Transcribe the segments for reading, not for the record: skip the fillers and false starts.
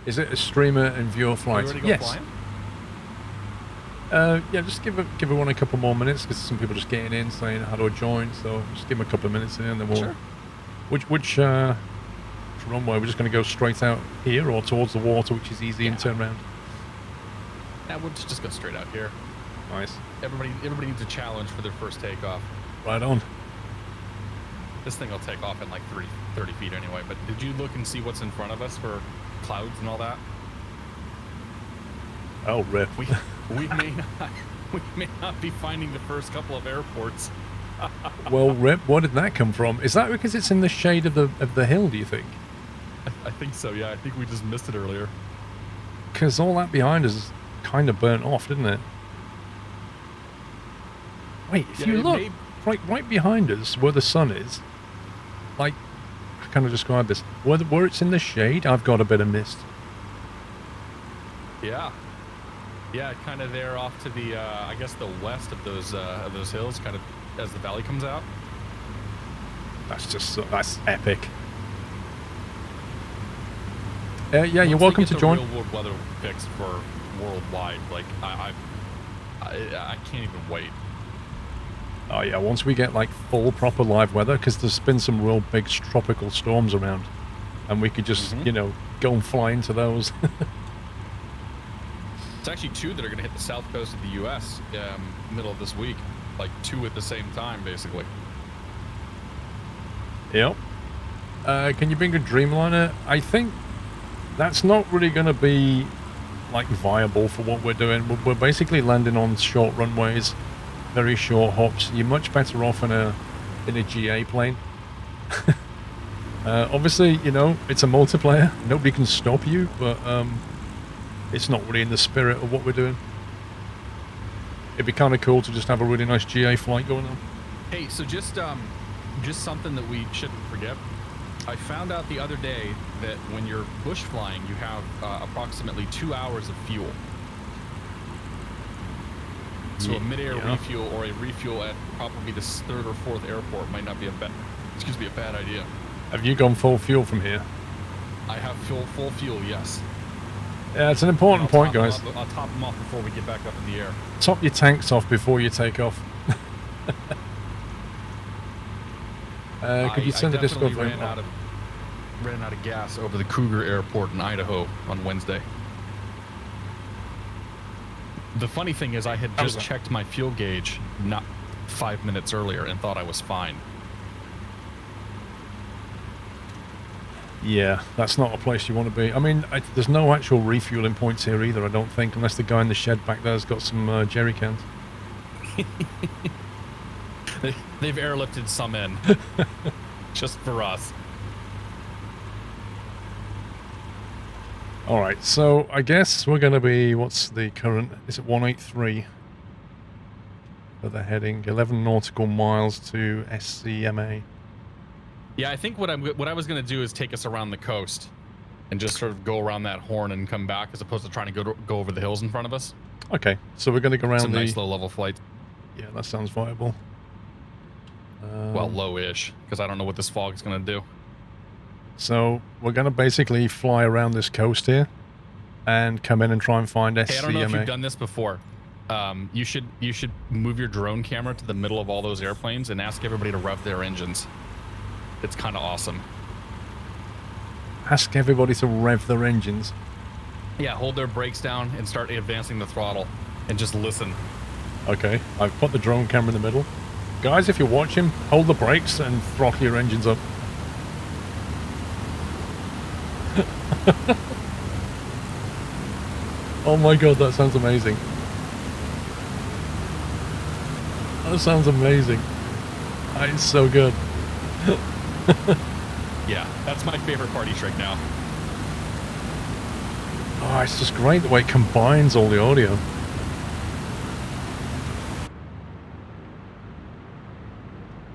Is it a streamer and viewer flight? Yes. Yeah, just give everyone a couple more minutes because some people just getting in saying how do I join. So just give them a couple of minutes here, and then we'll. Sure. Which runway? We're just going to go straight out here or towards the water, which is easy, and turn around. Yeah, we'll just go straight out here. Nice. Everybody needs a challenge for their first takeoff. Right on. This thing will take off in like 30 feet anyway. But did you look and see what's in front of us for clouds and all that? Oh, rip. We may not be finding the first couple of airports. Well, rip. Where did that come from? Is that because it's in the shade of the hill? Do you think? I think so. Yeah, I think we just missed it earlier. Because all that behind us is kind of burnt off, didn't it? Wait, if you look right behind us, where the sun is, like, how can I describe this? Where it's in the shade, I've got a bit of mist. Yeah. Yeah, kind of there off to the, I guess the west of those hills, kind of as the valley comes out. That's epic. Yeah, you're welcome to join. Real world weather fixed for worldwide, like I can't even wait. Oh yeah, once we get like full proper live weather, because there's been some real big tropical storms around, and we could just go and fly into those. It's actually 2 that are going to hit the south coast of the U.S. Middle of this week, like 2 at the same time, basically. Yep. Can you bring a Dreamliner? I think that's not really going to be like viable for what we're doing. We're basically landing on short runways, very short hops. You're much better off in a GA plane. Obviously, it's a multiplayer. Nobody can stop you, but it's not really in the spirit of what we're doing. It'd be kind of cool to just have a really nice GA flight going on. Hey, so just something that we shouldn't forget. I found out the other day that when you're bush flying, you have approximately 2 hours of fuel. So a mid-air refuel or a refuel at probably the 3rd or 4th airport might not be a bad idea. Have you gone full fuel from here? I have full fuel, yes. Yeah, it's an important point, guys. I'll top them off before we get back up in the air. Top your tanks off before you take off. Could you send a Discord link? Ran out of gas over the Cougar Airport in Idaho on Wednesday. The funny thing is I had just checked my fuel gauge not 5 minutes earlier and thought I was fine. Yeah, that's not a place you want to be. I mean, there's no actual refueling points here either, I don't think, unless the guy in the shed back there's got some jerry cans. They've airlifted some in. Just for us. Alright, so I guess we're going to be, what's the current, is it 183? For the heading, 11 nautical miles to SCMA. Yeah, I think what I was going to do is take us around the coast and just sort of go around that horn and come back as opposed to trying to go over the hills in front of us. Okay, so we're going to go around some nice low-level flight. Yeah, that sounds viable. Well, low-ish, because I don't know what this fog is going to do. So we're going to basically fly around this coast here and come in and try and find SCMA. Hey, I don't know if you've done this before. You should move your drone camera to the middle of all those airplanes and ask everybody to rev their engines. It's kind of awesome. Ask everybody to rev their engines? Yeah, hold their brakes down and start advancing the throttle and just listen. Okay, I've put the drone camera in the middle. Guys, if you're watching, hold the brakes and throttle your engines up. Oh my god, that sounds amazing. That sounds amazing. It's so good. Yeah, that's my favorite party trick now. Oh, it's just great the way it combines all the audio.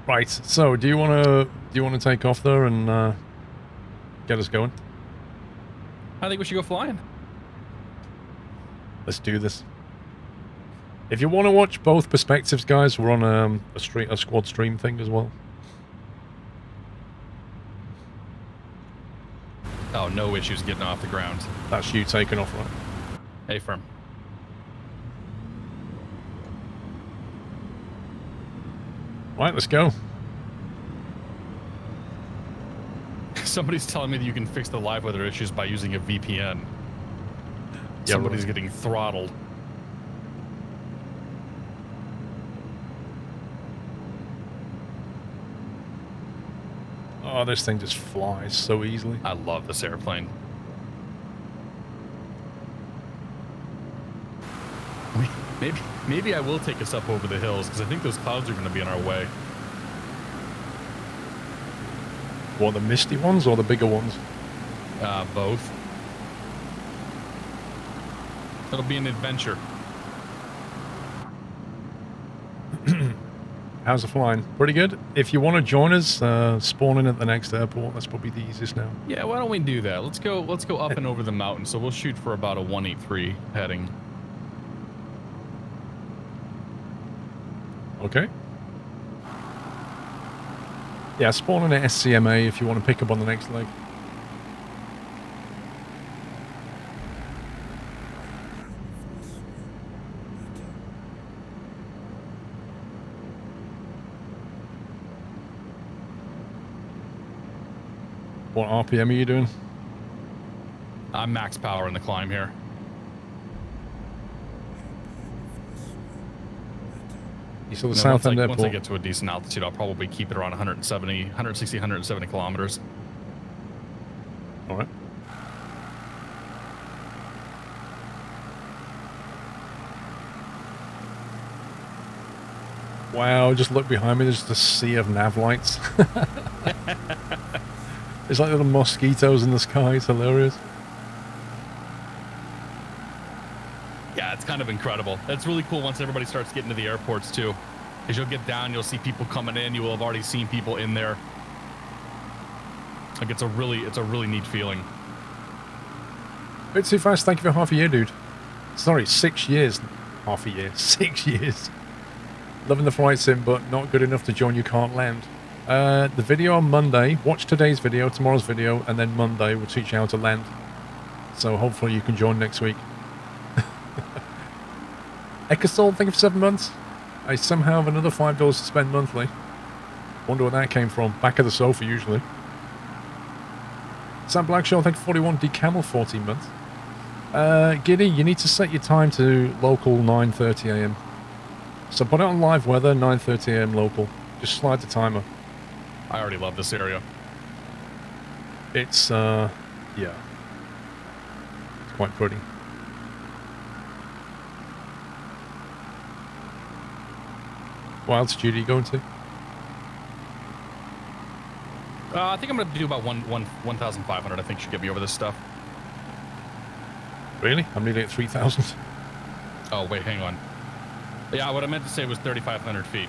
Right, so do you want to take off there and get us going? I think we should go flying. Let's do this. If you want to watch both perspectives, guys, we're on a squad stream thing as well. Oh, no issues getting off the ground. That's you taking off, right? Hey, firm. Right, let's go. Somebody's telling me that you can fix the live weather issues by using a VPN. Yeah, Somebody's right. getting throttled. Oh, this thing just flies so easily. I love this airplane. Maybe I will take us up over the hills because I think those clouds are going to be in our way. What, the misty ones or the bigger ones? Both. It'll be an adventure. How's the flying? Pretty good. If you want to join us, spawn in at the next airport. That's probably the easiest now. Yeah, why don't we do that? Let's go up and over the mountain. So we'll shoot for about a 183 heading. Okay. Yeah, spawn in at SCMA if you want to pick up on the next leg. What RPM are you doing? I'm max power in the climb here. You saw the South End Airport? Once I get to a decent altitude, I'll probably keep it around 160, 170 kilometers. All right. Wow, just look behind me, there's just a sea of nav lights. It's like little mosquitoes in the sky, it's hilarious. Yeah, it's kind of incredible. That's really cool once everybody starts getting to the airports too. As you'll get down, you'll see people coming in, you will have already seen people in there. Like it's a really neat feeling. Bit too fast, thank you for half a year, dude. Sorry, 6 years. Half a year. 6 years. Loving the flight sim, but not good enough to join You Can't Land. The video on Monday, watch today's video, tomorrow's video, and then Monday we'll teach you how to land. So hopefully you can join next week. Ecosol, thank you for 7 months. I somehow have another $5 to spend monthly. Wonder where that came from. Back of the sofa, usually. Sam Blackshaw, thank you for 41. D-Camel, 14 months. Giddy, you need to set your time to local 9:30 AM. So put it on live weather, 9:30 AM local. Just slide the timer. I already love this area. It's, yeah. It's quite pretty. What altitude are you going to? I think I'm going to do about 1,500. I think should get me over this stuff. Really? I'm nearly at 3,000. Oh, wait, hang on. Yeah, what I meant to say was 3,500 feet.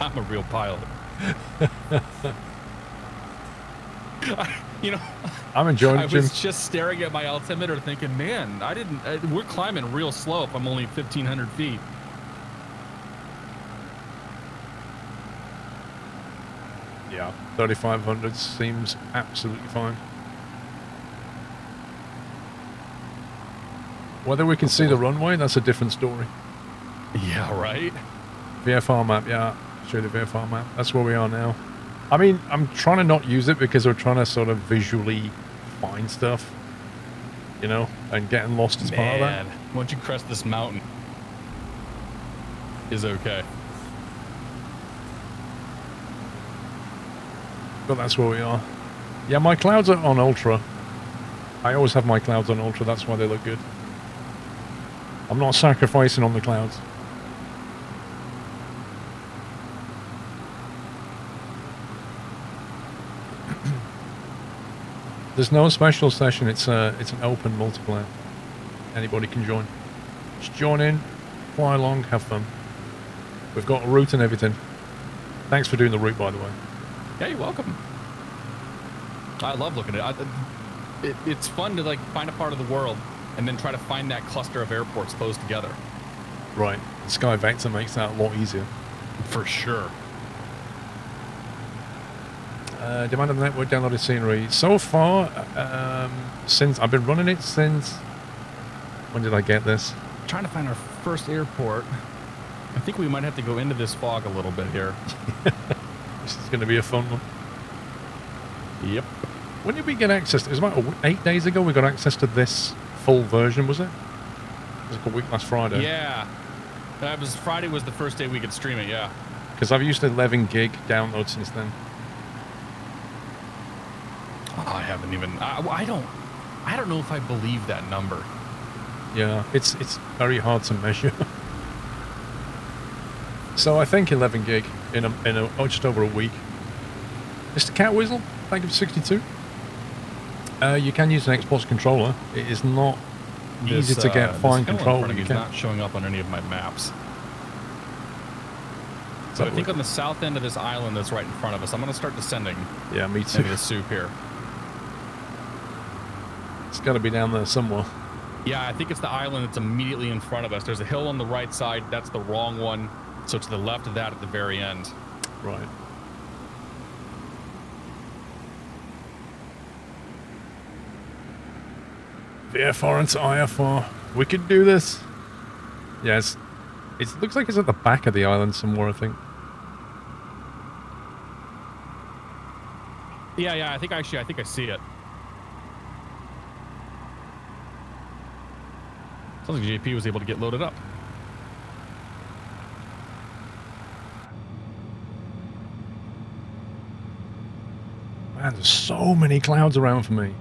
I'm a real pilot. You know, I'm enjoying it, I Jim. was just staring at my altimeter thinking, man, we're climbing real slow if I'm only 1,500 feet. Yeah, 3,500 seems absolutely fine. Whether we can see the runway, that's a different story. Yeah, right? VFR map, yeah. Show the VFR map. That's where we are now. I mean, I'm trying to not use it because we're trying to sort of visually find stuff, you know, and getting lost is part of that. Once you crest this mountain, is okay. But that's where we are. Yeah, my clouds are on ultra. I always have my clouds on ultra, that's why they look good. I'm not sacrificing on the clouds. There's no special session, it's an open multiplayer. Anybody can join. Just join in, fly along, have fun. We've got a route and everything. Thanks for doing the route, by the way. Yeah, you're welcome. I love looking at it. It's fun to like find a part of the world and then try to find that cluster of airports close together. Right. The Sky Vector makes that a lot easier. For sure. Demand of the network downloaded scenery. So far, since I've been running it since... When did I get this? Trying to find our first airport. I think we might have to go into this fog a little bit here. This is going to be a fun one. Yep. When did we get access to... It was about 8 days ago we got access to this full version, was it? It was like a week last Friday. Yeah. Friday was the first day we could stream it, yeah. Because I've used 11 gig download since then. Oh, I haven't even... I don't know if I believe that number. Yeah, it's very hard to measure. So I think 11 gig in just over a week. Mr. Catweasel, thank you for 62. You can use an Xbox controller. It is not easy to get fine control. It's not showing up on any of my maps. So I think on the south end of this island that's right in front of us, I'm going to start descending. Yeah, me too. Into the soup here. It's got to be down there somewhere. Yeah, I think it's the island that's immediately in front of us. There's a hill on the right side. That's the wrong one. So to the left of that at the very end. Right. VFR into IFR. We can do this. Yes. It looks like it's at the back of the island somewhere, I think. Yeah, I think I see it. Sounds like JP was able to get loaded up. Man, there's so many clouds around for me.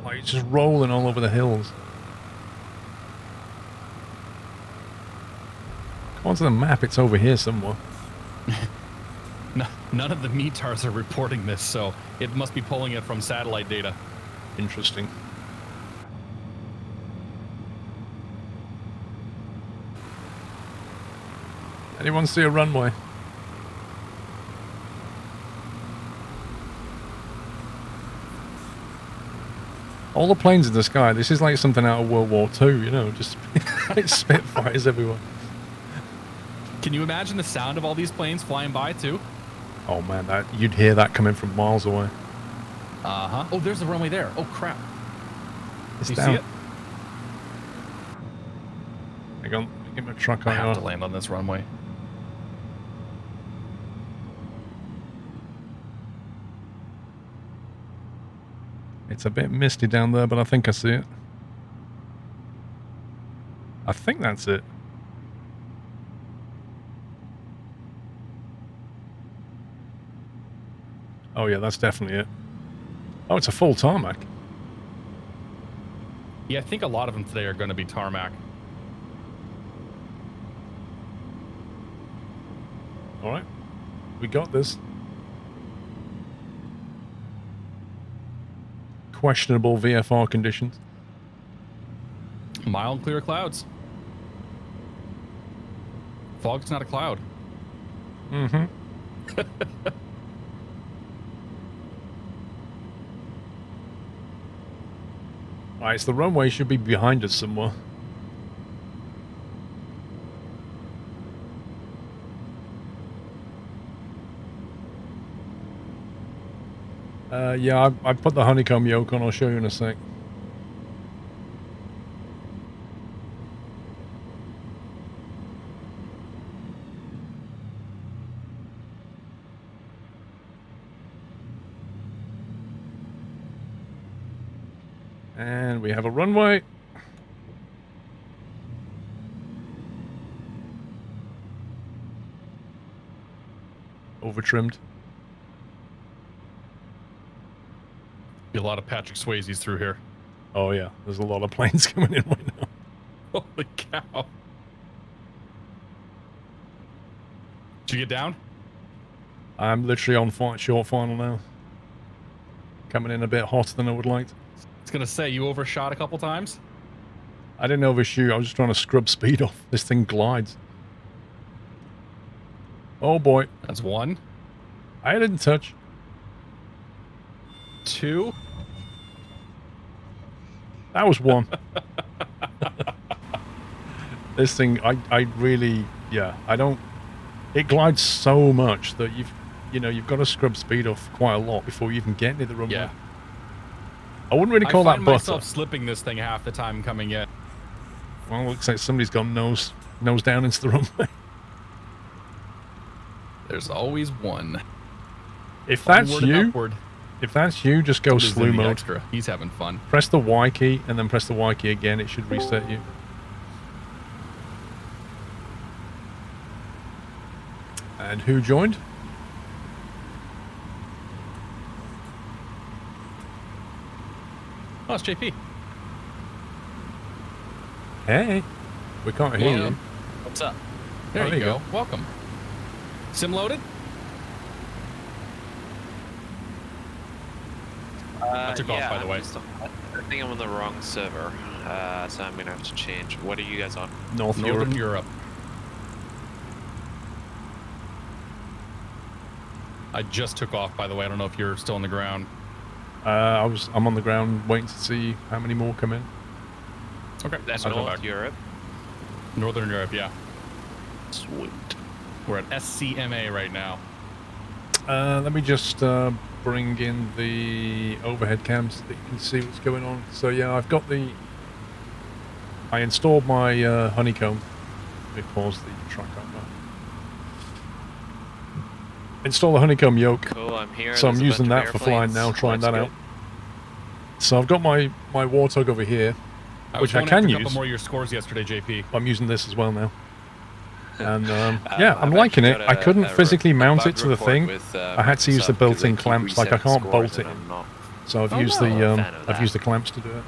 Like, it's just rolling all over the hills. Come onto the map, it's over here somewhere. None of the METARs are reporting this, so it must be pulling it from satellite data. Interesting. Anyone see a runway? All the planes in the sky, this is like something out of World War II, you know, just like Spitfires everywhere. Can you imagine the sound of all these planes flying by, too? Oh, man, you'd hear that coming from miles away. Uh-huh. Oh, there's the runway there. Oh, crap. It's Do you down. see it? Hang on, get my truck I have on. to land on this runway. It's a bit misty down there, but I think I see it. I think that's it. Oh yeah, that's definitely it. Oh, it's a full tarmac. Yeah, I think a lot of them today are going to be tarmac. All right, we got this. Questionable VFR conditions. Mild clear clouds. Fog's not a cloud. Mm-hmm. Alright, so the runway should be behind us somewhere. Yeah, I put the honeycomb yoke on. I'll show you in a sec. And we have a runway. Over-trimmed. Be a lot of Patrick Swayze's through here. Oh yeah, there's a lot of planes coming in right now. Holy cow. Did you get down? I'm literally on short final now. Coming in a bit hotter than I would like. I was going to say, you overshot a couple times? I didn't overshoot. I was just trying to scrub speed off. This thing glides. Oh boy. That's one. I didn't touch. Two. That was one. This thing, I really, yeah, I don't, it glides so much that you know, you've got to scrub speed off quite a lot before you even get near the runway. Yeah. I wouldn't really call I that find butter. myself slipping this thing half the time coming in. Well, looks like somebody's gone nose down into the runway. There's always one. If that's Onward and you, upward. just go Somebody's slew in the mode. Extra. He's having fun. Press the Y key and then press the Y key again. It should reset you. And who joined? Oh, it's JP. Hey, we can't hear you. What's up? There Oh, you go. Welcome. Sim loaded? I took off, by the way. I think I'm on the wrong server, so I'm gonna have to change. What are you guys on? Northern Europe. I just took off, by the way. I don't know if you're still on the ground. I'm on the ground waiting to see how many more come in. Okay. That's I'll go North back. Europe. Northern Europe, yeah. Sweet. We're at SCMA right now. Let me just bring in the overhead cams so that you can see what's going on. So yeah, I installed my honeycomb. Let me pause the track on that. Install the honeycomb yoke. Cool, I'm here. So I'm There's a using bunch that of for flying airplanes. now, trying Looks that good. out. So I've got my Warthog over here, which I can A use. couple more of your scores yesterday, JP. I'm using this as well now. And yeah, I've I'm liking actually it. got I couldn't physically mount bug it to the report thing. with, I had to use the Microsoft 'cause built-in keep clamps. Like I resetting can't scores bolt it and in. I'm not So I've Oh, used no. the Fan of I've that. used the clamps to do it.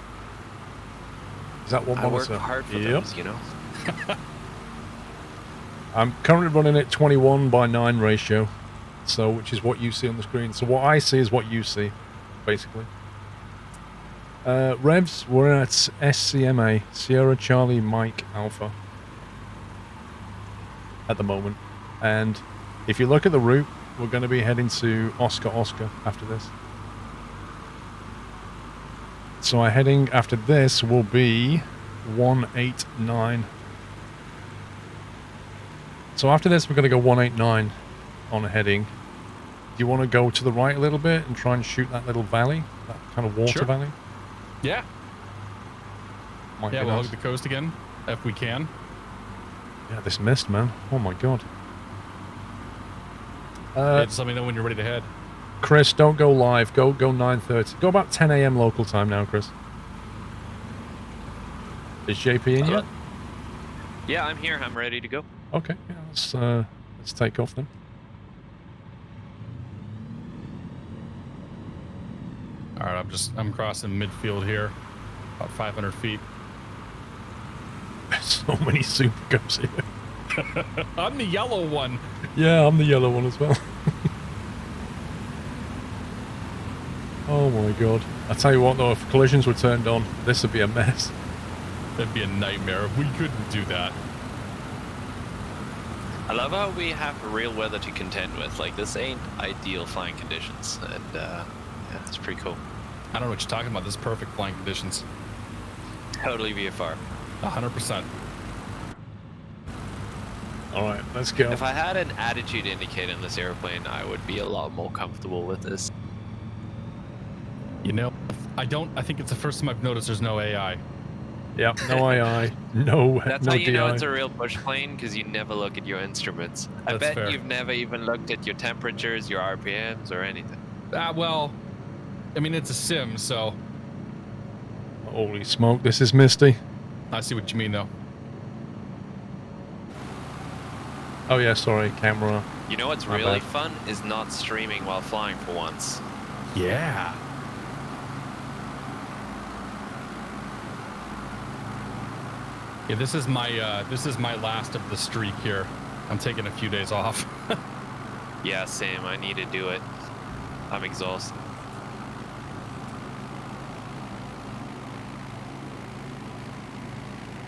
Is that one I work monitor? hard for Yep. those, you know? I'm currently running at 21:9 ratio, so which is what you see on the screen. So what I see is what you see, basically. Revs, we're at SCMA, Sierra Charlie Mike Alpha, at the moment. And if you look at the route, we're going to be heading to Oscar after this. So our heading after this will be 189. So after this, we're going to go 189 on a heading. Do you want to go to the right a little bit and try and shoot that little valley? That kind of water Sure. valley? Yeah. Might Yeah, be we'll nice. hug the coast again, if we can. Yeah, this mist, man. Oh my god. Just let me know when you're ready to head. Chris, don't go live. Go 9:30. Go about 10 a.m. local time now, Chris. Is JP in yet? Yeah, I'm here. I'm ready to go. Okay, yeah, let's take off then. All right, I'm crossing midfield here, about 500 feet. There's so many super cubs here. I'm the yellow one. Yeah, I'm the yellow one as well. Oh my god. I tell you what though, if collisions were turned on, this would be a mess. That'd be a nightmare. We couldn't do that. I love how we have real weather to contend with. Like, this ain't ideal flying conditions. And, yeah, it's pretty cool. I don't know what you're talking about. This is perfect flying conditions. Totally VFR. 100%. Alright, let's go. If I had an attitude indicator in this airplane, I would be a lot more comfortable with this. You know, I think it's the first time I've noticed there's no AI. Yep, no AI, no That's no how you know DI. it's a real bush plane, because you never look at your instruments. I That's bet fair. you've never even looked at your temperatures, your RPMs, or anything. Well, I mean, it's a sim, so Holy smoke, this is misty. I see what you mean, though. Oh yeah, sorry, camera. You know what's My really bad. fun is not streaming while flying for once. Yeah. Yeah, this is my last of the streak here. I'm taking a few days off. Yeah, same. I need to do it. I'm exhausted.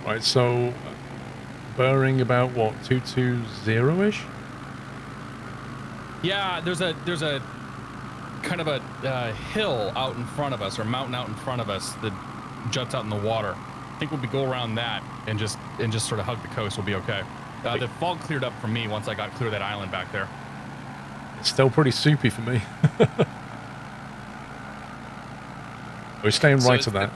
Right, so bearing about what, 220-ish? Yeah, there's a kind of a hill out in front of us, or mountain out in front of us that juts out in the water. I think when we go around that and just sort of hug the coast, we'll be okay. The fog cleared up for me once I got clear of that island back there. It's still pretty soupy for me. We're staying So right is to that.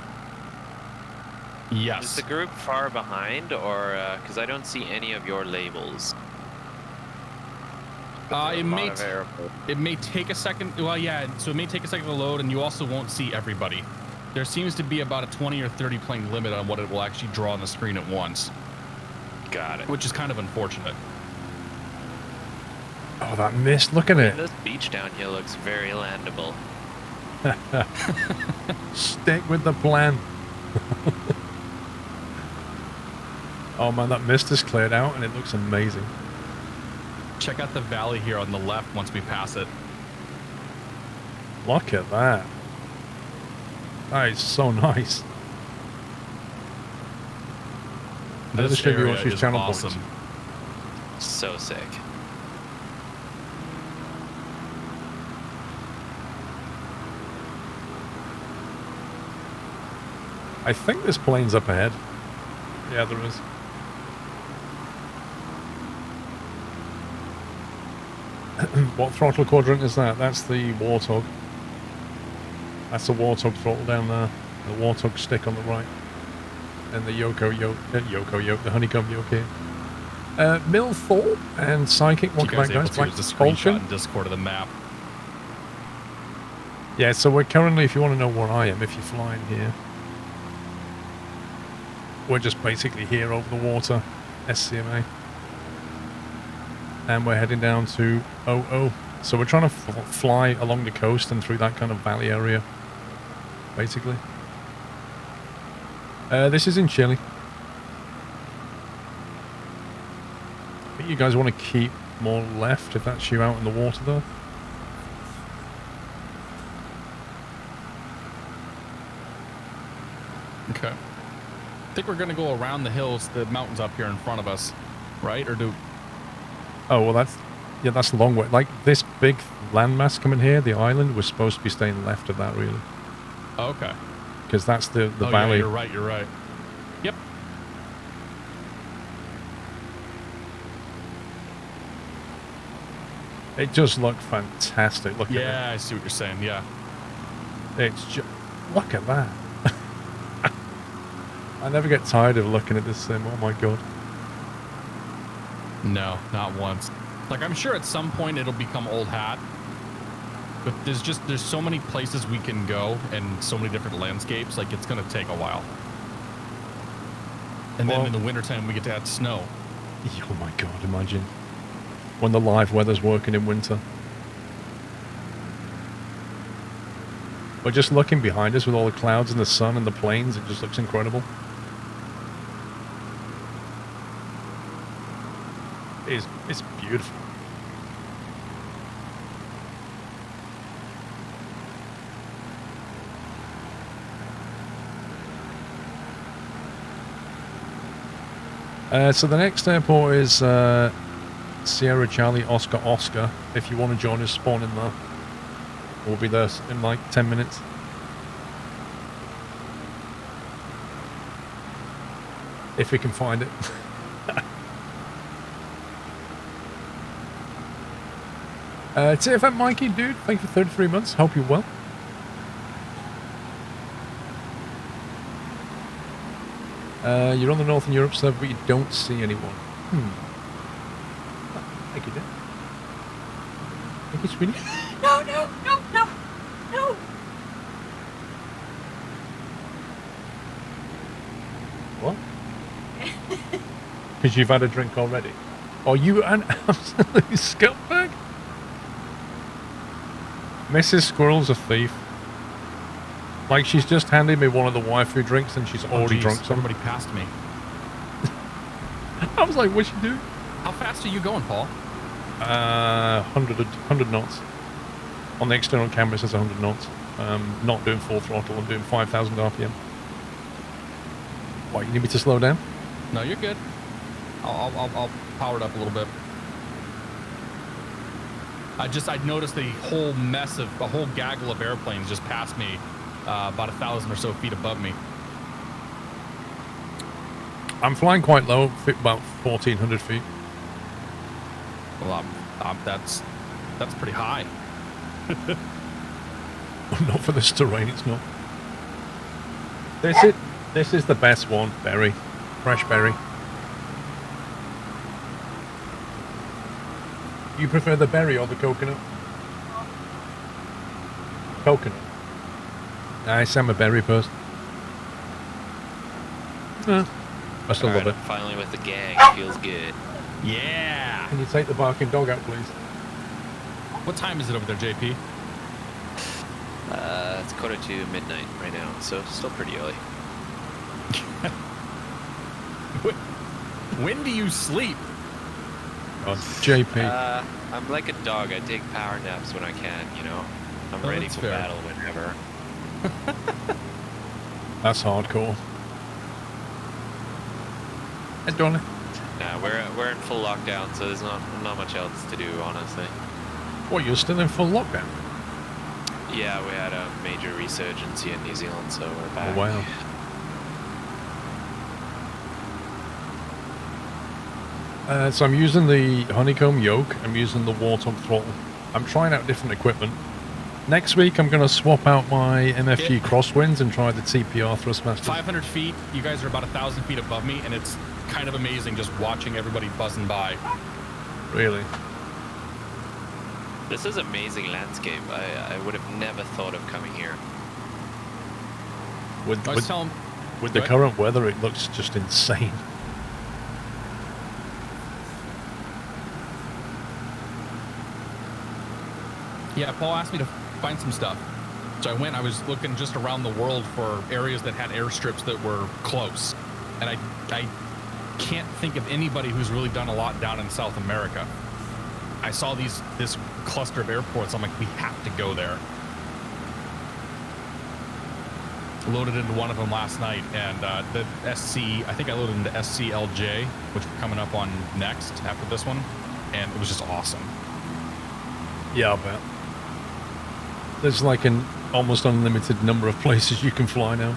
Is Yes. the group far behind, or because I don't see any of your labels? But there are It a may lot of airports. it may take a second. Well, yeah. So it may take a second to load, and you also won't see everybody. There seems to be about a 20 or 30 plane limit on what it will actually draw on the screen at once, Got it. which is kind of unfortunate. Oh, that mist. Look at it. This beach down here looks very landable. Stick with the plan. Oh man, that mist is cleared out and it looks amazing. Check out the valley here on the left once we pass it. Look at that. That is so nice. Let us This show you area what's your is channel awesome. points. So sick. I think this plane's up ahead. Yeah, there is. What throttle quadrant is that? That's the Warthog. That's the Warthog throttle down there. The Warthog stick on the right. And the the honeycomb yoke here. Mill Thor and Psychic, You welcome guys back able guys. to use the screenshot in Discord of the map. Yeah, so we're currently, if you want to know where I am, if you're flying here, we're just basically here over the water, SCMA. And we're heading down to OO. So we're trying to fly along the coast and through that kind of valley area, basically. This is in Chile. I think you guys want to keep more left if that's you out in the water though. Okay. I think we're going to go around the hills, the mountains up here in front of us, right? Or do... Oh, well that's a long way. Like this big landmass coming here, the island, we're supposed to be staying left of that really. Oh, okay. Because that's the Oh, valley. yeah, you're right. Yep. It does look fantastic. Look at Yeah, I see what you're saying. Yeah. it. It's just, look at that. I never get tired of looking at this sim. Oh my god. No, not once. Like, I'm sure at some point it'll become old hat. But there's so many places we can go and so many different landscapes. Like, it's going to take a while. And then in the wintertime, we get to add snow. Oh my god, imagine. When the live weather's working in winter. But just looking behind us with all the clouds and the sun and the plains, it just looks incredible. It's beautiful. So the next airport is Sierra Charlie Oscar Oscar. If you want to join us, spawn in there. We'll be there in like 10 minutes. If we can find it. TFM Mikey, dude, thank you for 33 months. Hope you're well. You're on the Northern Europe server, but you don't see anyone. Thank you, dude. Thank you, sweetie. No. What? Because you've had a drink already. Are you an absolute scumbag? Mrs. Squirrel's a thief. Like, she's just handed me one of the waifu drinks and she's already geez, drunk some. Somebody passed me. I was like, what's she doing? How fast are you going, Paul? 100 knots. On the external camera it says 100 knots. Not doing full throttle, I'm doing 5,000 RPM. What, you need me to slow down? No, you're good. I'll power it up a little bit. I noticed a whole gaggle of airplanes just passed me about 1,000 or so feet above me. I'm flying quite low, about 1,400 feet. Well, that's That's pretty high. Not for this terrain, it's not. This is the best one, berry. Fresh berry. You prefer the berry or the coconut? Coconut. Nice, I'm a berry person. I still love it. Finally with the gang, feels good. Yeah. Can you take the barking dog out, please? What time is it over there, JP? It's 1:45 midnight right now, so still pretty early. When do you sleep? Oh, JP. I'm like a dog. I take power naps when I can, you know. I'm Oh, ready that's for fair. battle whenever. That's hardcore. Hey, Donnie. Nah, we're in full lockdown, so there's not much else to do, honestly. What, you're still in full lockdown? Yeah, we had a major resurgence here in New Zealand, so we're back. Oh, wow. So I'm using the honeycomb yoke. I'm using the warthog throttle. I'm trying out different equipment. Next week, I'm going to swap out my MFG crosswinds and try the TPR Thrustmaster. 500 feet. You guys are about 1,000 feet above me, and it's kind of amazing just watching everybody buzzing by. Really? This is amazing landscape. I would have never thought of coming here. With I was telling... the current weather, it looks just insane. Yeah, Paul asked me to find some stuff. So I was looking just around the world for areas that had airstrips that were close. And I can't think of anybody who's really done a lot down in South America. I saw this cluster of airports. I'm like, we have to go there. Loaded into one of them last night, and the SC, I think I loaded into SCLJ, which we're coming up on next after this one, and it was just awesome. Yeah, I bet. There's like an almost unlimited number of places you can fly now.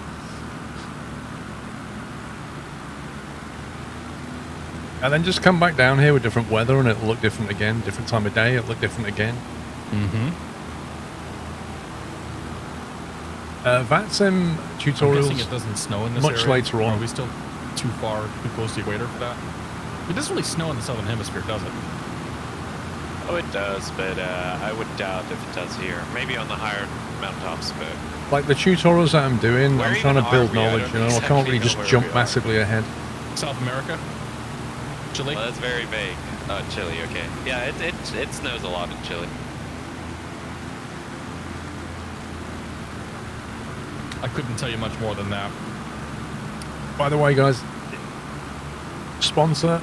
And then just come back down here with different weather and it'll look different again. Different time of day, it'll look different again. Mm-hmm. VATSIM tutorials. I'm guessing it doesn't snow in this much area. later on. Or are we still too close to the equator for that? It doesn't really snow in the southern hemisphere, does it? Oh, it does, but I would doubt if it does here. Maybe on the higher mountaintops, but... Like the tutorials that I'm doing, Where I'm trying to even build are we? I knowledge, don't you know? I can't exactly really know just where jump we are. massively ahead. South America? Chile? Well, that's very vague. Chile, okay. Yeah, it snows a lot in Chile. I couldn't tell you much more than that. By the way, guys, sponsored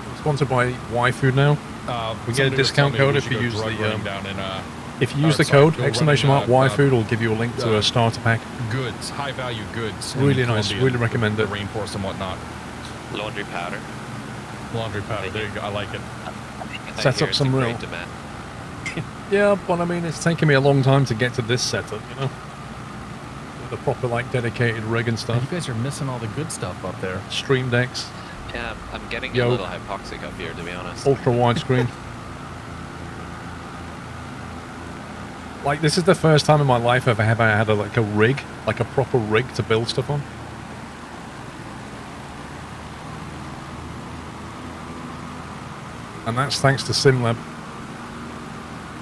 by YFood now. We get a discount code if you use the code !YFood will give you a link to a starter pack. Goods, high value goods. Really nice. Really recommend the it. rainforest and whatnot. Laundry powder. Laundry powder. There you go. I like it. Set up some real. Yeah, but I mean, it's taken me a long time to get to this setup, you know, with a proper like dedicated rig and You stuff. guys are missing all the good stuff up there. Stream decks, Yeah, I'm getting Yo. a little hypoxic up here, to be honest. ultra widescreen. Like this is the first time in my life I've ever had a rig, like a proper rig to build stuff on. And that's thanks to SimLab.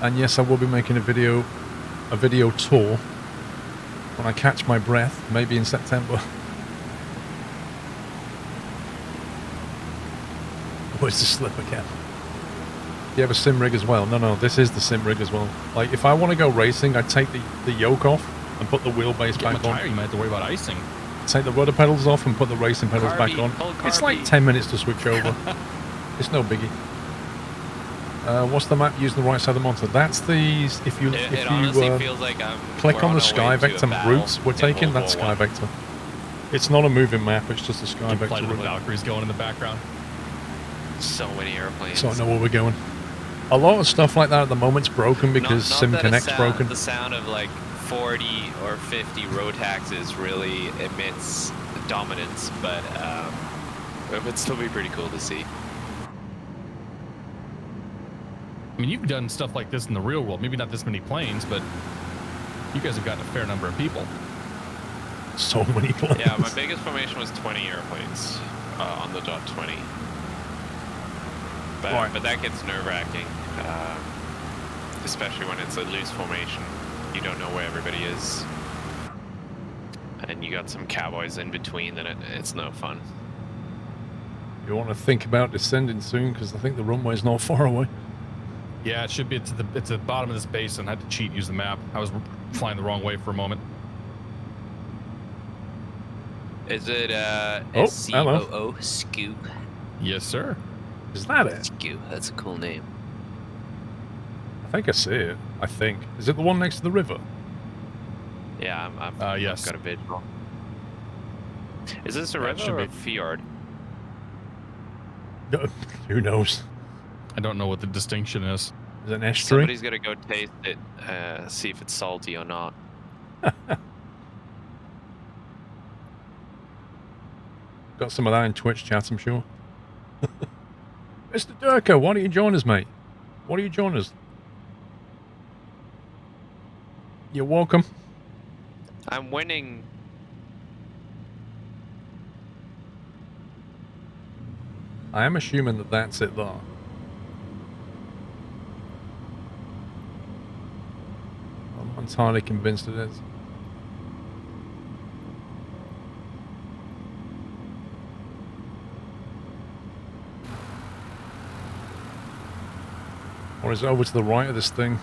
And yes, I will be making a video tour when I catch my breath, maybe in September. Where's the slipper cap? Do you have a sim rig as well? No, this is the sim rig as well. Like, if I want to go racing, I take the yoke off and put the wheelbase Get back my on. tire, you might have to worry about icing. Take the rudder pedals off and put the racing pedals back on. It's like 10 minutes to switch over. It's no biggie. What's the map using the right side of the monitor? That's the... If you honestly feels like click on the Sky our way to a Vector battle routes we're in taking, World that's War Sky I. Vector. It's not a moving map, it's just a Sky Vector Flight of the route. Valkyries going in the background. So many airplanes. So I know where we're going. A lot of stuff like that at the moment's broken because Not that SimConnect's broken. The sound of like 40 or 50 road taxes really emits dominance, but it would still be pretty cool to see. I mean, you've done stuff like this in the real world. Maybe not this many planes, but you guys have gotten a fair number of people. So many planes. Yeah, my biggest formation was 20 airplanes on the dot 20. But that gets nerve-wracking, especially when it's a loose formation. You don't know where everybody is, and you got some cowboys in between. Then it's no fun. You want to think about descending soon because I think the runway's not far away. Yeah, it should be. It's at the bottom of this basin. I had to cheat, use the map. I was flying the wrong way for a moment. Is it hello. SCOO Scoop? Yes, sir. Is that it? Scoop. That's a cool name. I think I see it. I think. Is it the one next to the river? Yeah, I've yes. got a visual. Is this a Yeah, it river should or a be. fjord? Who knows? I don't know what the distinction is. Is it an estuary? Somebody's got to go taste it, see if it's salty or not. Got some of that in Twitch chat, I'm sure. Mr. Durko, why don't you join us, mate? Why don't you join us? You're welcome. I'm winning. I am assuming that that's it, though. I'm not entirely convinced it is. Or is it over to the right of this thing?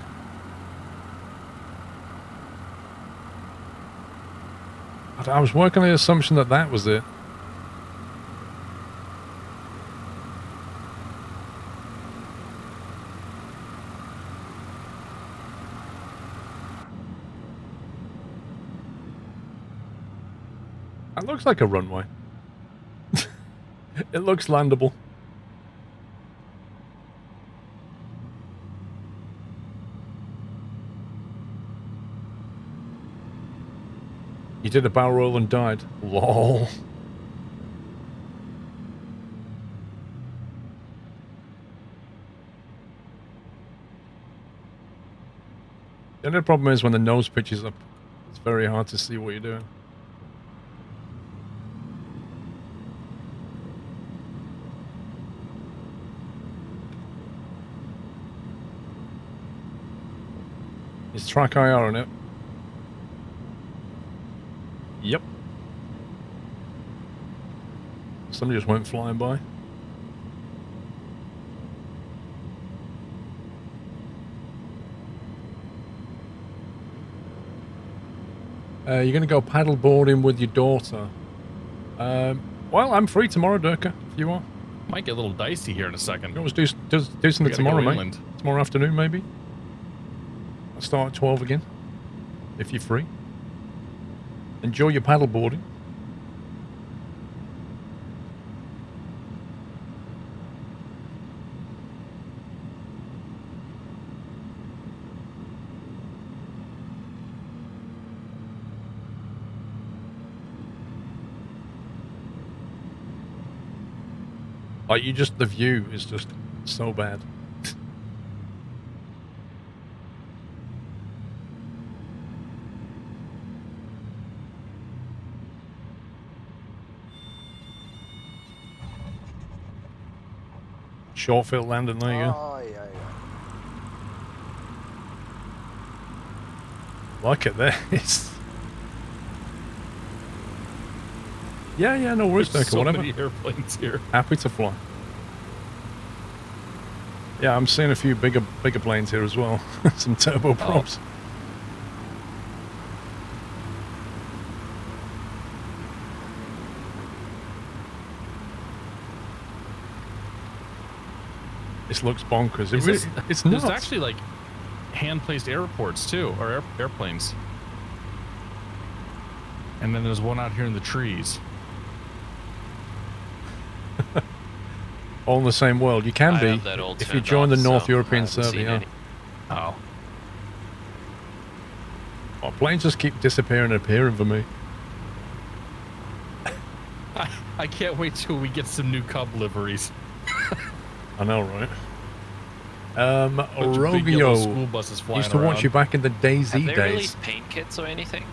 I was working on the assumption that that was it. That looks like a runway. It looks landable. You did a barrel roll and died. Lol. The only problem is when the nose pitches up, it's very hard to see what you're doing. Is track IR on it? Yep. Somebody just went flying by. You're going to go paddleboarding with your daughter. Well, I'm free tomorrow, Durka, if you are. Might get a little dicey here in a second. You can always do something gotta tomorrow, go mate. inland. Tomorrow afternoon, maybe. I'll start at 12 again, if you're free. Enjoy your paddleboarding. Like, the view is just so bad. Short field landing, there you go. Oh, yeah, yeah. Look at this. Yeah, no worries, There's Durka, so whatever. many airplanes here. Happy to fly. Yeah, I'm seeing a few bigger planes here as well. Some turboprops. This looks bonkers. It's There's nuts. actually like hand-placed airports too, or airplanes. And then there's one out here in the trees. All in the same world. You can I be have that all if you turned join the off, North so I European haven't server. seen Yeah. any. Oh. Oh, planes just keep disappearing and appearing for me. I can't wait till we get some new Cub liveries. I know, right? Bunch of big yellow Rovio. school buses flying Used to watch around. you back in the Have DayZ they days. released paint kits or anything?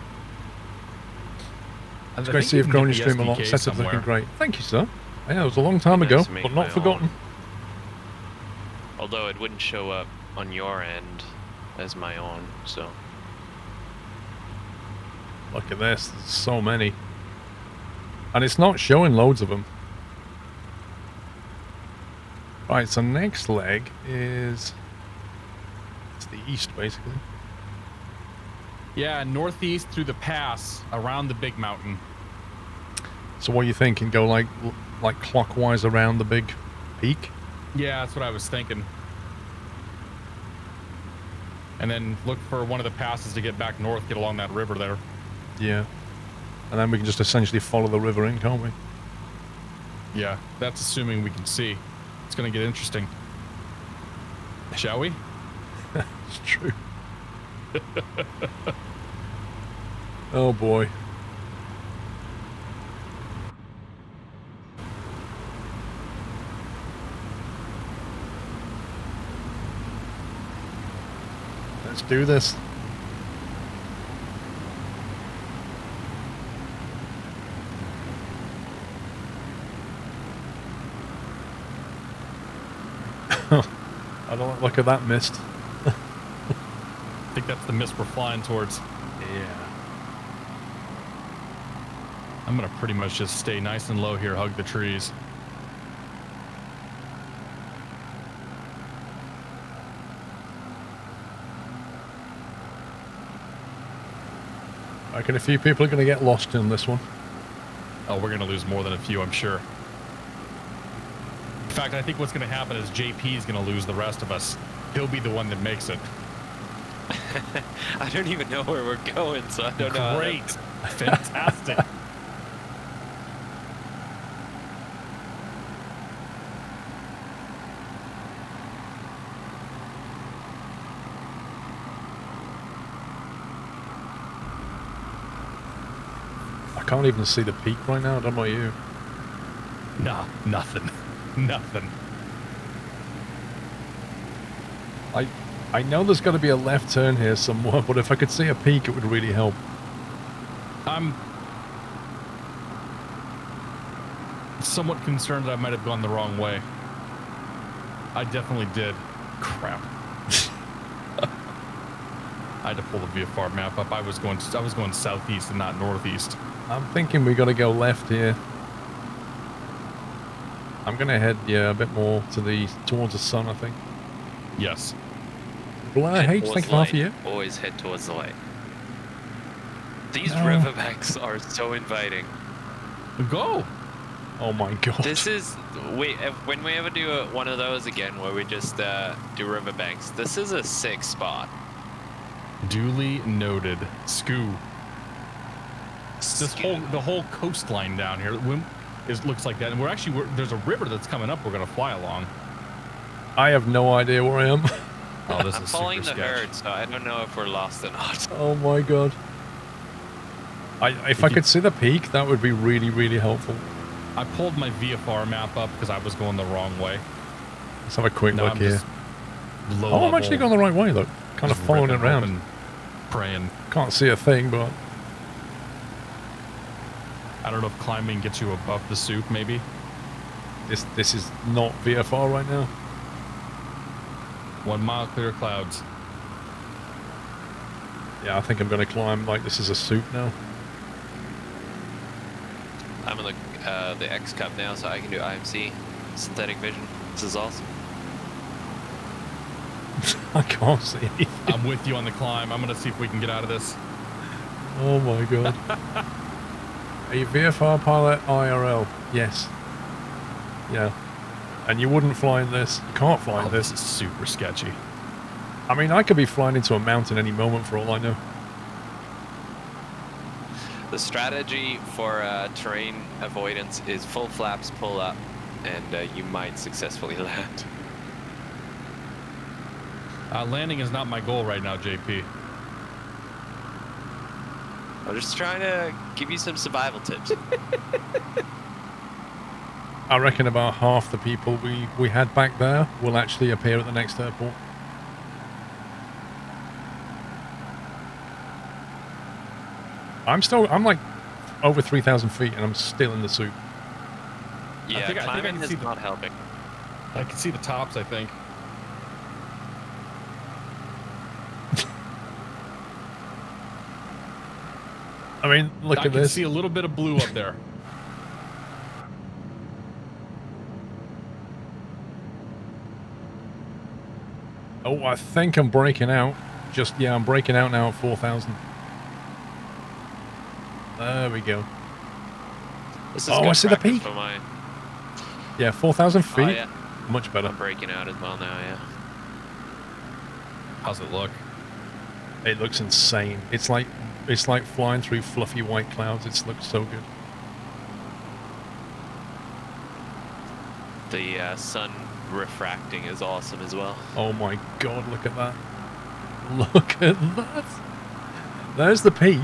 It's great to see you've grown your stream a lot. Setup's looking great. Thank you, sir. Yeah, it was a long time Be ago, nice to make but not my forgotten. own. Although it wouldn't show up on your end as my own, so. Look at this. There's so many. And it's not showing loads of them. Right, so next leg is... It's the east, basically. Yeah, northeast through the pass around the big mountain. So what are you thinking? Go like clockwise around the big peak? Yeah, that's what I was thinking. And then look for one of the passes to get back north, get along that river there. Yeah. And then we can just essentially follow the river in, can't we? Yeah, that's assuming we can see. It's going to get interesting. Shall we? It's true. Oh boy. Let's do this. I don't look at that mist. I think that's the mist we're flying towards. Yeah. I'm going to pretty much just stay nice and low here, hug the trees. I reckon a few people are going to get lost in this one. Oh, we're going to lose more than a few, I'm sure. In fact, I think what's going to happen is JP is going to lose the rest of us. He'll be the one that makes it. I don't even know where we're going, so I don't know. Great. Fantastic. I can't even see the peak right now. I don't know about you. Nah, nothing. Nothing. I know there's got to be a left turn here somewhere, but if I could see a peak, it would really help. I'm somewhat concerned that I might have gone the wrong way. I definitely did. Crap. I had to pull the VFR map up. I was going southeast and not northeast. I'm thinking we got to go left here. I'm going to head, yeah, a bit more towards the sun, I think. Yes. Blair H, thank you for you. Always head towards the light. These riverbanks are so inviting. Go. Oh my god. This is when we ever do one of those again, where we just do riverbanks. This is a sick spot. Duly noted. Scoo. The whole coastline down here looks like that, and there's a river that's coming up. We're gonna fly along. I have no idea where I am. Oh, this I'm is following super the sketch. herd, so I don't know if we're lost or not. Oh my god. If I could see the peak, that would be really, really helpful. I pulled my VFR map up because I was going the wrong way. Let's have a quick Now look I'm here. just low Oh, I'm level, actually going the right way, look. Kind of just following it ripping around. open, praying. Can't see a thing, but... I don't know if climbing gets you above the soup, maybe. This is not VFR right now. 1 mile clear of clouds. Yeah, I think I'm going to climb like this is a soup now. I'm in the X Cup now, so I can do IMC synthetic vision. This is awesome. I can't see anything. I'm with you on the climb. I'm going to see if we can get out of this. Oh my god. A VFR pilot IRL. Yes. Yeah. And you wouldn't fly in this. You can't fly in This this. is super sketchy. I mean, I could be flying into a mountain any moment for all I know. The strategy for terrain avoidance is full flaps, pull up, and you might successfully land. Landing is not my goal right now, JP. I'm just trying to give you some survival tips. I reckon about half the people we had back there will actually appear at the next airport. I'm like over 3,000 feet and I'm still in the soup. Yeah, I think I climbing can is see the- not helping. I can see the tops, I think. I mean, look I at can this. see a little bit of blue up there. Oh, I think I'm breaking out. Yeah, I'm breaking out now at 4,000. There we go. This is Oh, good I see the practice peak. for mine. Yeah, 4,000 feet. Oh, yeah. Much better. I'm breaking out as well now, yeah. How's it look? It looks insane. It's like flying through fluffy white clouds. It looks so good. The sun refracting is awesome as well. Oh my god, look at that. Look at that. There's the peak.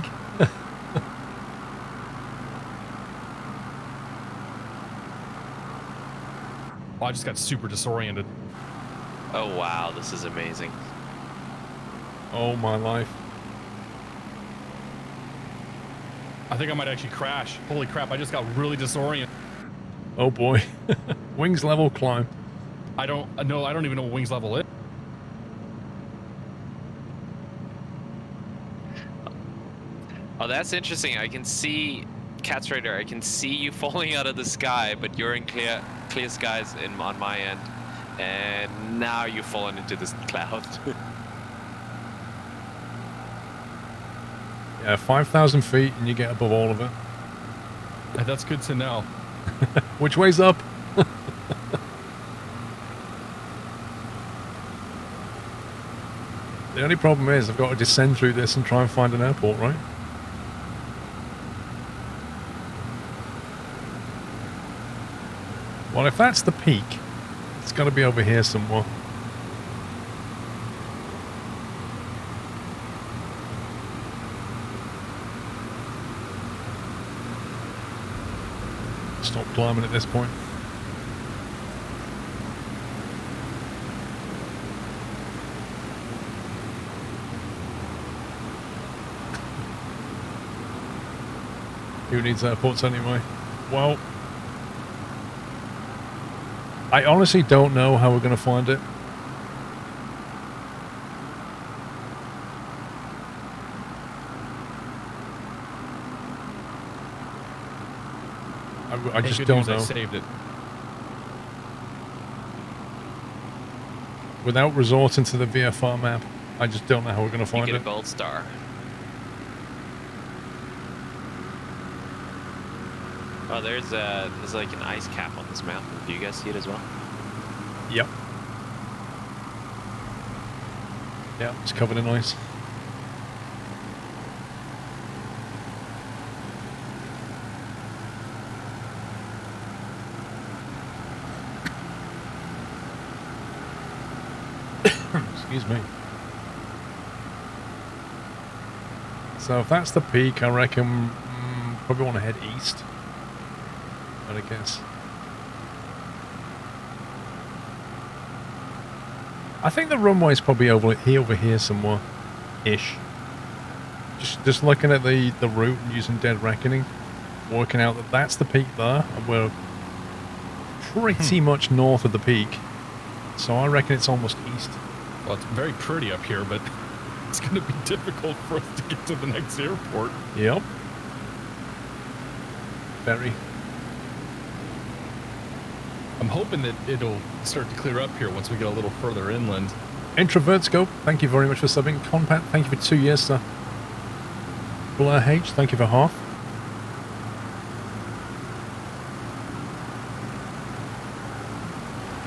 Oh, I just got super disoriented. Oh wow, this is amazing. Oh my life. I think I might actually crash. Holy crap, I just got really disoriented. Oh boy. Wings level climb. I don't even know what wings level is. Oh, that's interesting. I can see, Cat's Radar, I can see you falling out of the sky, but you're in clear skies on my end. And now you've fallen into this cloud. Yeah, 5,000 feet and you get above all of it. That's good to know. Which way's up? The only problem is I've got to descend through this and try and find an airport, right? Well, if that's the peak, it's got to be over here somewhere. Stop climbing at this point. Who needs airports anyway? Well, I honestly don't know how we're going to find it. I just don't know. I saved it. Without resorting to the VFR map, I just don't know how we're going to You find get a it. gold star. Oh, there's like an ice cap on this mountain. Do you guys see it as well? Yep. Yeah, it's covered in ice. Excuse me. So if that's the peak, I reckon probably want to head east. I guess. I think the runway's probably over here somewhere, ish. Just looking at the route and using Dead Reckoning, working out that that's the peak there, and we're pretty much north of the peak. So I reckon it's almost east. Well, it's very pretty up here, but it's going to be difficult for us to get to the next airport. Yep. Very. I'm hoping that it'll start to clear up here once we get a little further inland. Introvert Scope, thank you very much for subbing. Compat, thank you for 2 years, sir. Blur H, thank you for half.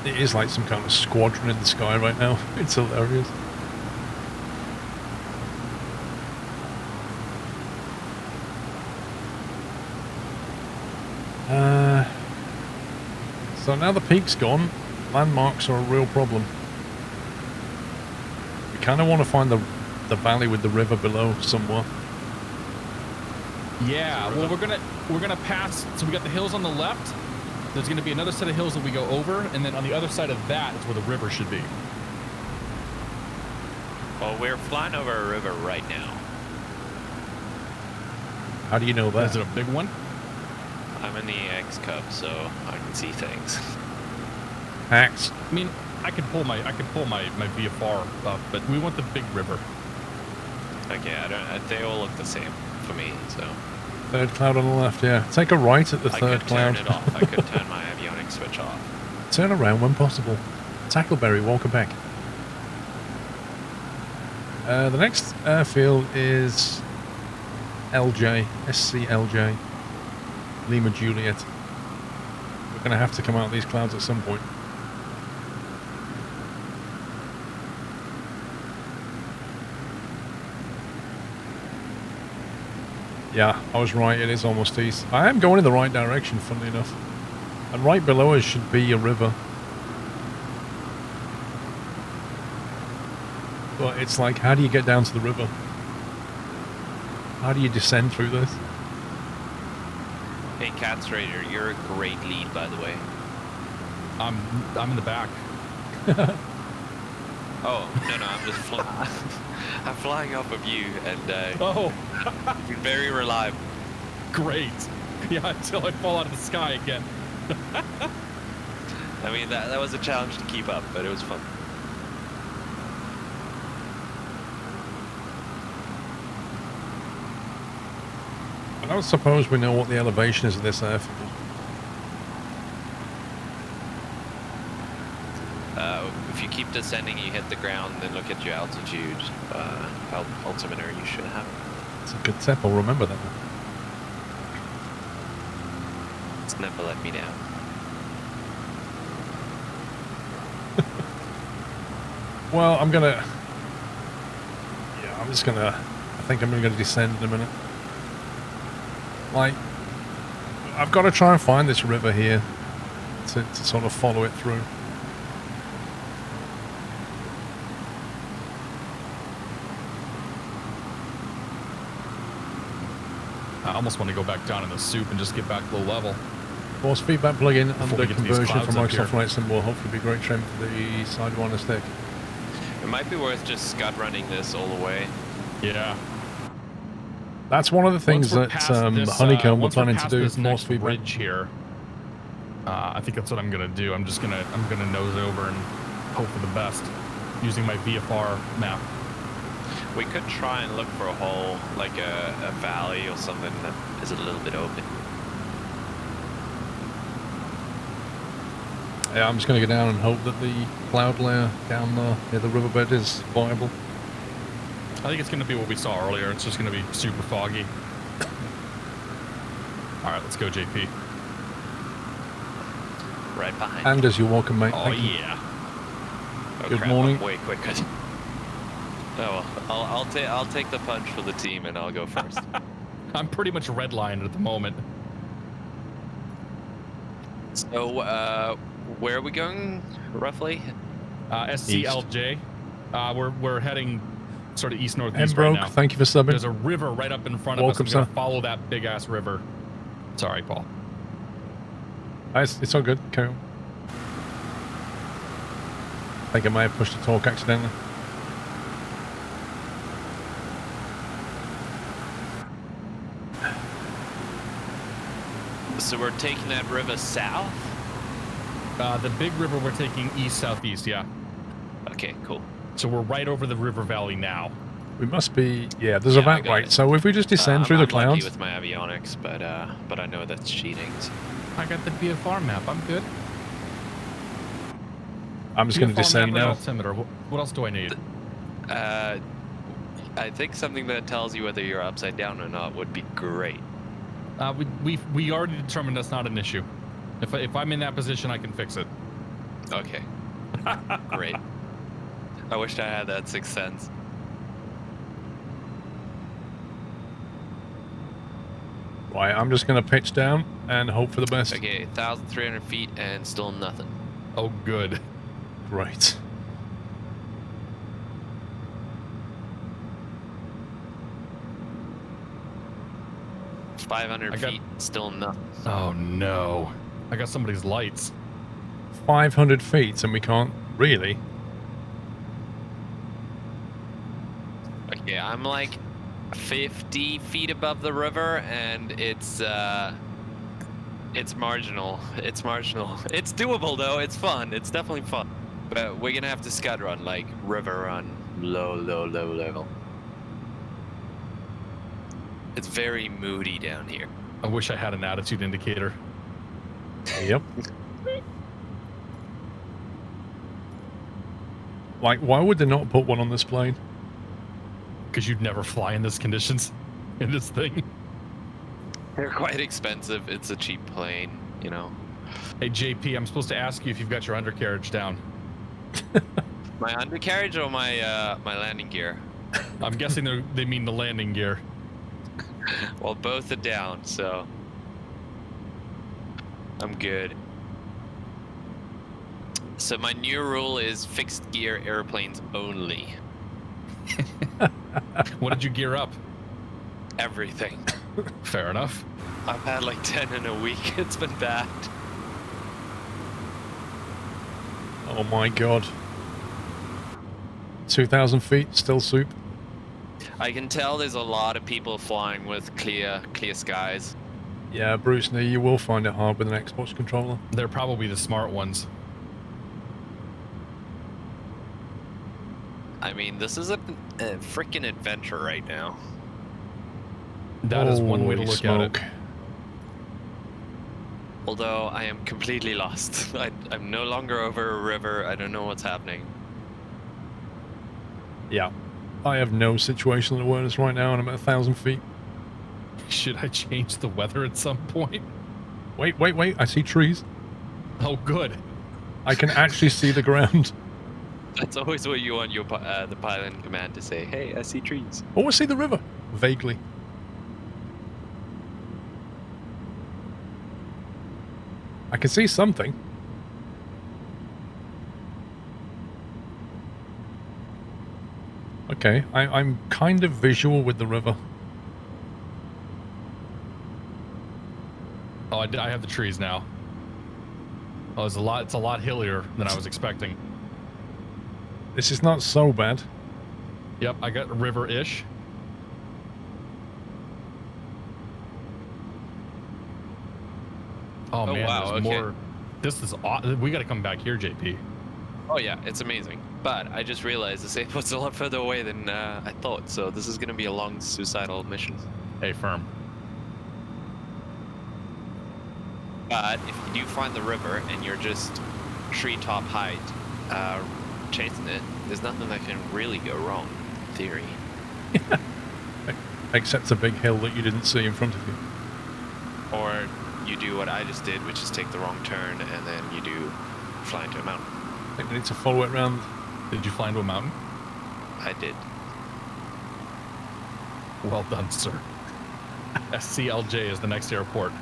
It is like some kind of squadron in the sky right now. It's hilarious. So now the peak's gone, landmarks are a real problem. We kind of want to find the valley with the river below somewhere. Yeah, well, we're gonna pass. So we got the hills on the left, There's going to be another set of hills that we go over, and then on the other side of that is where the river should be. Well, we're flying over a river right now. How do you know that? Is it a big one? I'm in the X Cup, so I can see things. Hacks. I mean, I could pull my VFR up, but we want the big river. Okay, they all look the same for me, so. Third cloud on the left, yeah. Take a right at the third cloud. I could turn it off. I could turn my avionics switch off. Turn around when possible. Tackleberry, welcome back. The next airfield is LJ, SCLJ, Lima Juliet. We're going to have to come out of these clouds at some point. Yeah, I was right, it is almost east. I am going in the right direction, funnily enough. And right below us should be a river. But it's like, how do you get down to the river? How do you descend through this? Hey, Cats Raider, you're a great lead, by the way. I'm in the back. Oh, no, I'm just flying. I'm flying off of you, and Oh, you're very reliable. great. Yeah, until I fall out of the sky again. I mean, that was a challenge to keep up, but it was fun. I don't suppose we know what the elevation is of this airfield. If you keep descending, you hit the ground, then look at your altitude. Altimeter you should have. It's a good tip, I'll remember that. It's never let me down. Well, I'm just gonna, I think I'm gonna descend in a minute. Like, I've got to try and find this river here to sort of follow it through. I almost want to go back down in the soup and just get back low level. Force feedback plugin Before under we get to these conversion from clouds up Microsoft Flight Sim will hopefully be great trim for the Sidewinder stick. It might be worth just scud running this all the way. Yeah. That's one of the things that Honeycomb were planning to do. This Force next feedback. ridge here. I think that's what I'm gonna do. I'm gonna nose over and hope for the best using my VFR map. We could try and look for a hole, like a valley or something that is a little bit open. Yeah, I'm just going to go down and hope that the cloud layer down there near the riverbed is viable. I think it's gonna be what we saw earlier. It's just gonna be super foggy. All right, let's go, JP. Right behind. Anders, you're welcome, mate. Oh Thank you. yeah. Oh, Good crap, morning. I'm way quicker. Oh, well, I'll take the punch for the team and I'll go first. I'm pretty much redlined at the moment. So, where are we going roughly? SCLJ. We're heading sort of east northeast right Embroke, now. thank you for subbing. There's a river right up in front of Welcome, us. I'm gonna sir. follow that big ass river. Sorry, Paul. It's all good. Carry on. I think I might have pushed the torque accidentally. So we're taking that river south? The big river we're taking east southeast. Yeah. Okay, cool. So we're right over the river valley now. We must be, yeah, there's a Yeah, I vent got right. it. So if we just descend through the I'm lucky clouds. with my avionics, but I know that's cheating. So. I got the VFR map. I'm good. I'm just going to VFR descend map and now. altimeter. What else do I need? I think something that tells you whether you're upside down or not would be great. We already determined that's not an issue. If I'm in that position, I can fix it. Okay. Great. I wish I had that sixth sense. Right, I'm just going to pitch down and hope for the best. Okay, 1,300 feet and still nothing. Oh, good. Right. I 500 got- feet, still nothing. Oh no. I got somebody's lights. 500 feet, and we can't really. Okay, I'm like 50 feet above the river, and it's marginal. It's marginal. It's doable though. It's fun. It's definitely fun. But we're gonna have to scud run, like river run, low level. It's very moody down here. I wish I had an attitude indicator. Yep. Like, why would they not put one on this plane? Because you'd never fly in this conditions, in this thing. They're quite expensive. It's a cheap plane, you know. Hey, JP, I'm supposed to ask you if you've got your undercarriage down. My undercarriage or my my landing gear? I'm guessing they mean the landing gear. Well, both are down, so I'm good. So my new rule is fixed gear airplanes only. What did you gear up? Everything. Fair enough. I've had like 10 in a week. It's been bad. Oh my god. 2,000 feet, still soup. I can tell there's a lot of people flying with clear skies. Yeah, Bruce, no, you will find it hard with an Xbox controller. They're probably the smart ones. I mean, this is a freaking adventure right now. That is one way to Holy look at it. smoke. Although I am completely lost. I'm no longer over a river. I don't know what's happening. Yeah. I have no situational awareness right now, and I'm at 1,000 feet. Should I change the weather at some point? Wait, I see trees. Oh, good. I can actually see the ground. That's always what you want your the pilot in command to say. Hey, I see trees. Oh, I see the river. Vaguely. I can see something. Okay, I'm kind of visual with the river. Oh, I have the trees now. Oh, it's a lot hillier than I was expecting. This is not so bad. Yep, I got river-ish. Oh man, wow, there's okay. more. This is we got to come back here, JP. Oh yeah, it's amazing. But I just realized this airport's a lot further away than I thought, so this is going to be a long suicidal mission. Hey, firm. But if you do find the river and you're just treetop height chasing it, there's nothing that can really go wrong, in theory. Except a big hill that you didn't see in front of you. Or you do what I just did, which is take the wrong turn, and then you do fly into a mountain. I think we need to follow it around. Did you fly into a mountain? I did. Well done, sir. SCLJ is the next airport.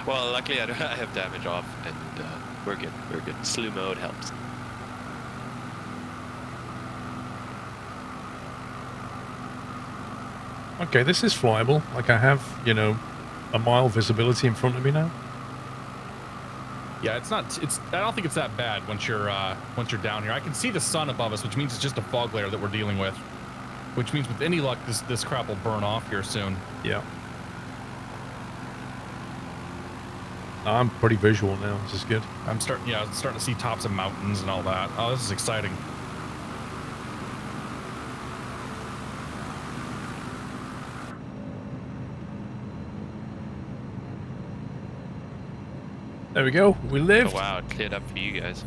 Well, luckily I have damage off, and we're good. We're good. Slew mode helps. Okay, this is flyable. Like I have, you know, a mile visibility in front of me now. Yeah, it's not. I don't think it's that bad once you're down here. I can see the sun above us, which means it's just a fog layer that we're dealing with. Which means with any luck, this crap will burn off here soon. Yeah. I'm pretty visual now. This is good. I'm starting to see tops of mountains and all that. Oh, this is exciting. There we go. We lived. Oh wow, it cleared up for you guys.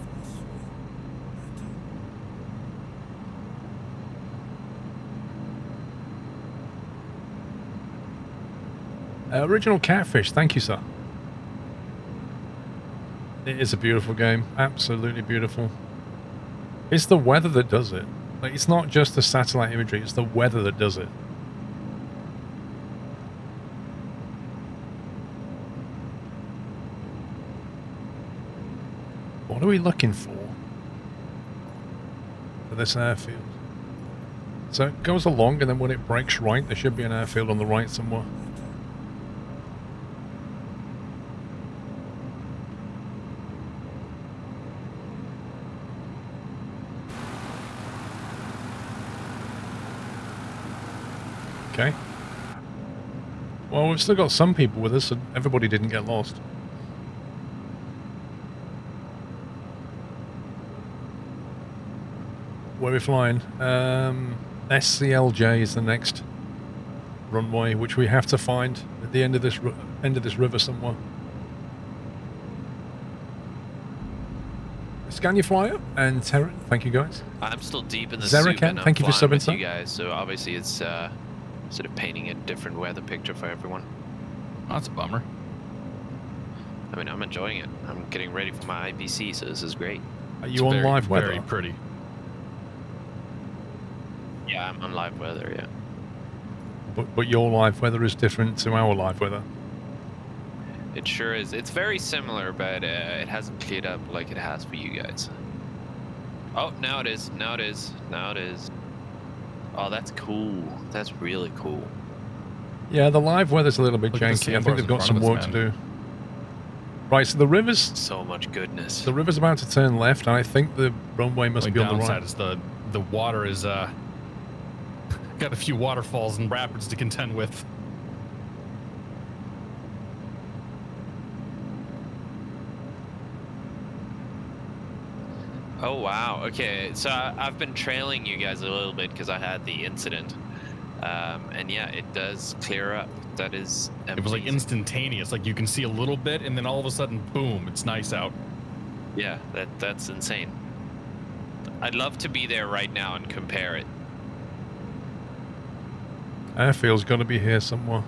Original Catfish. Thank you, sir. It is a beautiful game. Absolutely beautiful. It's the weather that does it. Like, it's not just the satellite imagery. It's the weather that does it. What are we looking for this airfield? So it goes along, and then when it breaks right, there should be an airfield on the right somewhere. Okay. Well, we've still got some people with us, and everybody didn't get lost. Where are we flying? SCLJ is the next runway, which we have to find at the end of this river somewhere. Scan your flyer, and Terran, thank you guys. I'm still deep in the Zerakan, soup, and I'm thank you for flying subbing, with sir. you guys, so obviously it's sort of painting a different weather picture for everyone. Oh, that's a bummer. I mean, I'm enjoying it. I'm getting ready for my IPC, so this is great. Are you on live weather? Very pretty. Yeah, I'm on live weather, yeah. But your live weather is different to our live weather. It sure is. It's very similar, but it hasn't cleared up like it has for you guys. Oh, now it is. Now it is. Now it is. Oh, that's cool. That's really cool. Yeah, the live weather's a little bit Look at the janky. I think sandbars they've in got front some of us, work to man. do. Right, so the river's So much goodness. about to turn left, and I think the runway must be on the downside right. is the water is got a few waterfalls and rapids to contend with. Oh, wow. Okay, so I've been trailing you guys a little bit because I had the incident. And yeah, it does clear up. That is amazing. It was like instantaneous. Like you can see a little bit, and then all of a sudden, boom! It's nice out. Yeah, that's insane. I'd love to be there right now and compare it. Airfield's got to be here somewhere.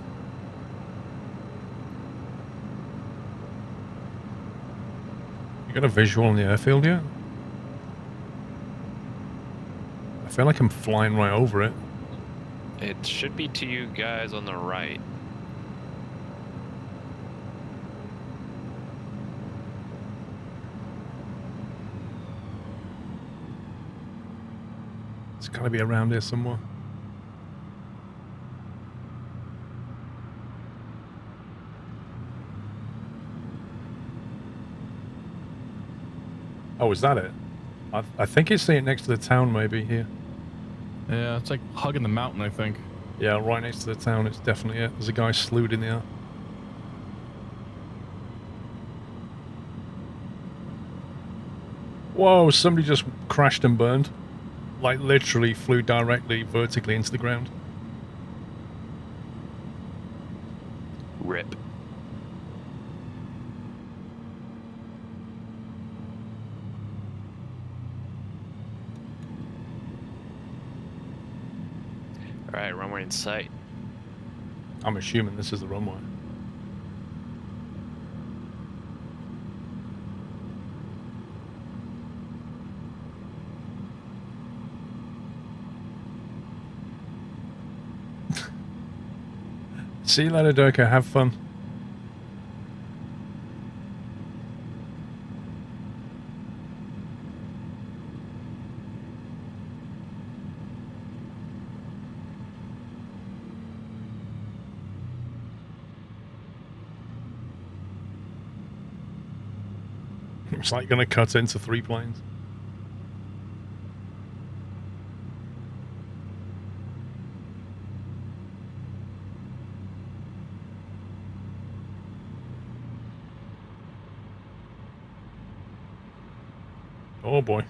You got a visual on the airfield yet? I feel like I'm flying right over it. It should be to you guys on the right. It's got to be around here somewhere. Oh, is that it? I think it's sitting next to the town, maybe, here. Yeah, it's like hugging the mountain, I think. Yeah, right next to the town, it's definitely it. There's a guy slewed in the air. Whoa, somebody just crashed and burned. Like, literally flew directly, vertically into the ground. Rip. Alright, runway in sight. I'm assuming this is the runway. See you later, Durka. Have fun. It's like going to cut into 3 planes. Oh boy.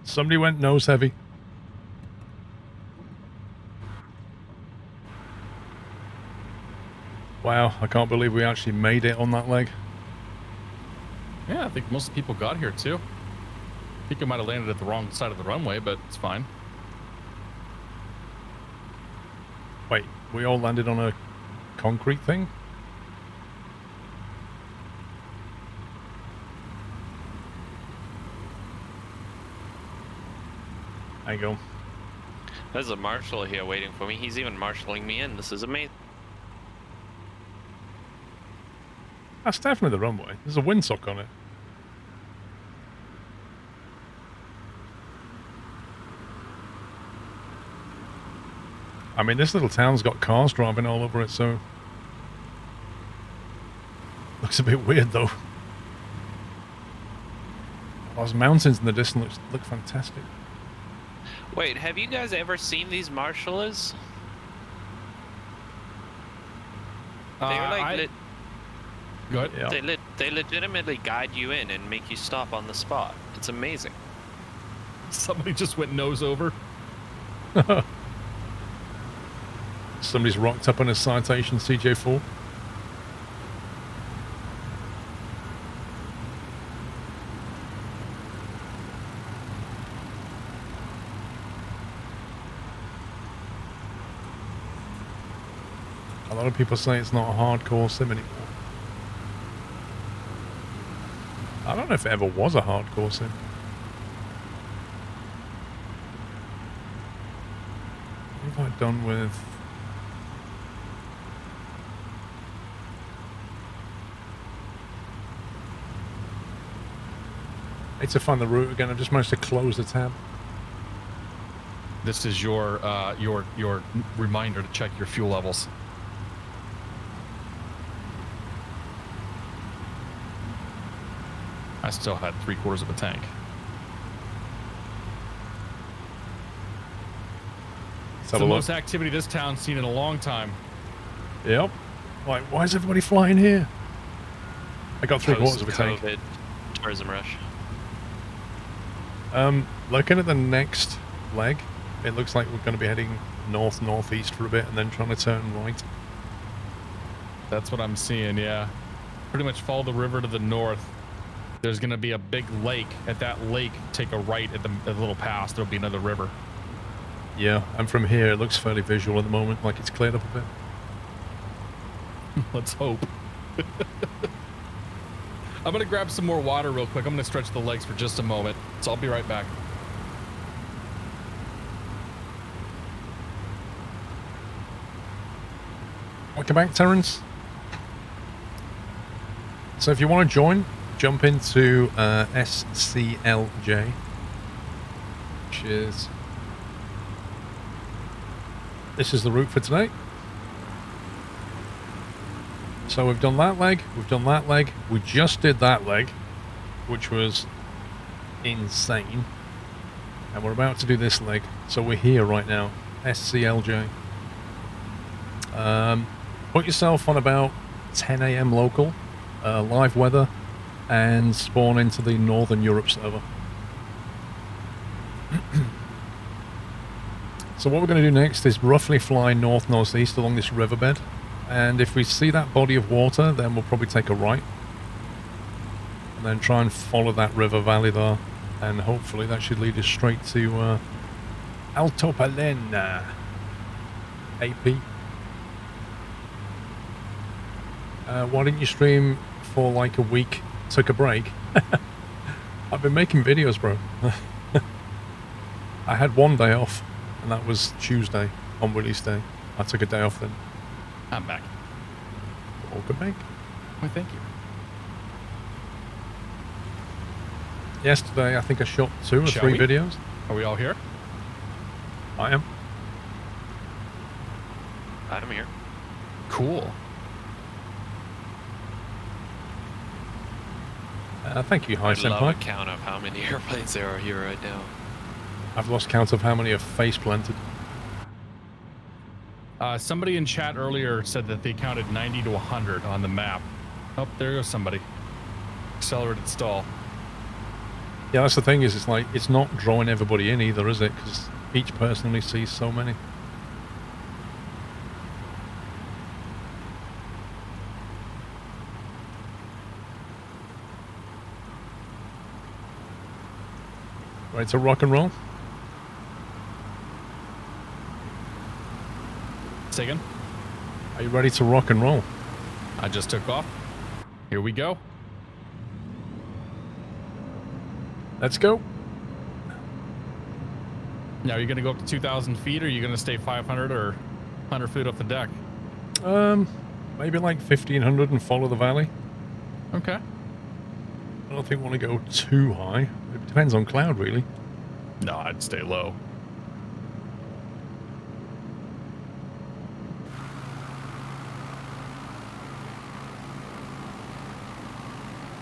Somebody went nose heavy. Wow, I can't believe we actually made it on that leg. Yeah, I think most people got here too. I think I might have landed at the wrong side of the runway, but it's fine. Wait, we all landed on a concrete thing? There you go. There's a marshal here waiting for me. He's even marshalling me in. This is amazing. That's definitely the runway. There's a windsock on it. I mean, this little town's got cars driving all over it, so... Looks a bit weird, though. Those mountains in the distance look fantastic. Wait, have you guys ever seen these marshallers? They're like Go ahead. Yeah. they legitimately guide you in and make you stop on the spot. It's amazing. Somebody just went nose over. Somebody's rocked up on a citation CJ4. A lot of people say it's not a hardcore sim anymore. I don't know if it ever was a hardcore sim. What have I done with... I need to find the route again. I've just managed to close the tab. This is your reminder to check your fuel levels. I still had 3/4 of a tank. It's the most activity this town's seen in a long time. Yep. Like, why is everybody flying here? I got 3/4 of a tank. Post-COVID tourism rush. Looking at the next leg, it looks like we're going to be heading northeast for a bit and then trying to turn right. That's what I'm seeing, yeah. Pretty much follow the river to the north. There's going to be a big lake. At that lake, take a right at the little pass. There'll be another river. Yeah, and from here, it looks fairly visual at the moment, like it's cleared up a bit. Let's hope. I'm going to grab some more water real quick. I'm going to stretch the legs for just a moment, so I'll be right back. Welcome back, Terrence. So if you want to join, jump into SCLJ, which is... This is the route for today. So we've done that leg, we've done that leg, we just did that leg, which was insane. And we're about to do this leg, so we're here right now, SCLJ. Put yourself on about 10 AM local, live weather, and spawn into the Northern Europe server. So what we're going to do next is roughly fly north-northeast along this riverbed, and if we see that body of water, then we'll probably take a right, and then try and follow that river valley there, and hopefully that should lead us straight to Alto Palena, AP. Why didn't you stream for like a week? Took a break. I've been making videos, bro. I had one day off, and that was Tuesday on release day. I took a day off then. I'm back. Welcome back. Why, thank you. Yesterday, I think I shot 2 or 3 videos. Are we all here? I am. I'm here. Cool. Thank you, Hi I love Senpai. a count of how many airplanes there are here right now. I've lost count of how many have face planted. Somebody in chat earlier said that they counted 90 to 100 on the map. Oh, there goes somebody. Accelerated stall. Yeah, that's the thing, is it's like, it's not drawing everybody in either, is it? Because each person only sees so many. Ready to rock and roll? Say again? Are you ready to rock and roll? I just took off. Here we go. Let's go. Now, are you going to go up to 2,000 feet, or are you going to stay 500 or 100 feet off the deck? Maybe like 1,500 and follow the valley. Okay. I don't think we want to go too high. It depends on cloud, really. No, I'd stay low.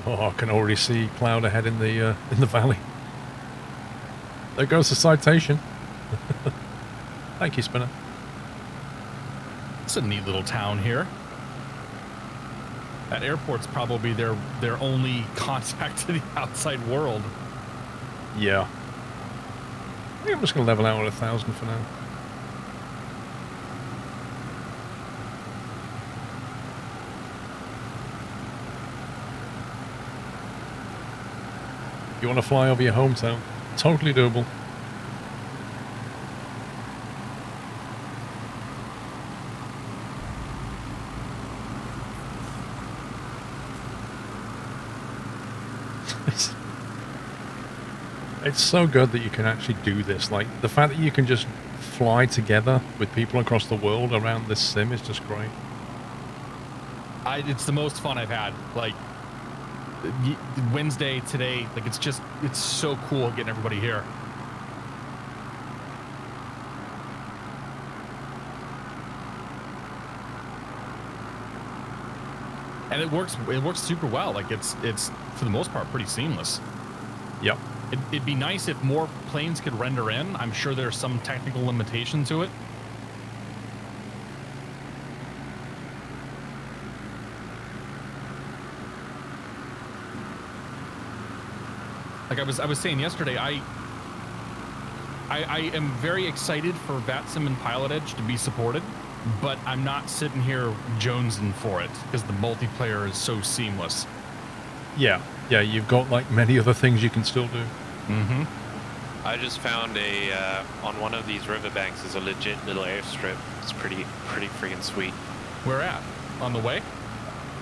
Oh, I can already see cloud ahead in the valley. There goes the citation. Thank you, Spinner. It's a neat little town here. That airport's probably their only contact to the outside world. Yeah. I think I'm just going to level out at 1,000 for now. You want to fly over your hometown? Totally doable. It's so good that you can actually do this. Like, the fact that you can just fly together with people across the world around this sim is just great. It's the most fun I've had. Like, Wednesday, today, like, it's so cool getting everybody here. And it works super well. Like, it's for the most part pretty seamless. Yep. It'd be nice if more planes could render in. I'm sure there's some technical limitation to it. Like I was saying yesterday, I am very excited for VATSIM and Pilot Edge to be supported, but I'm not sitting here jonesing for it because the multiplayer is so seamless. Yeah. Yeah, you've got, like, many other things you can still do. Mm-hmm. I just found on one of these riverbanks is a legit little airstrip. It's pretty freaking sweet. Where at? On the way?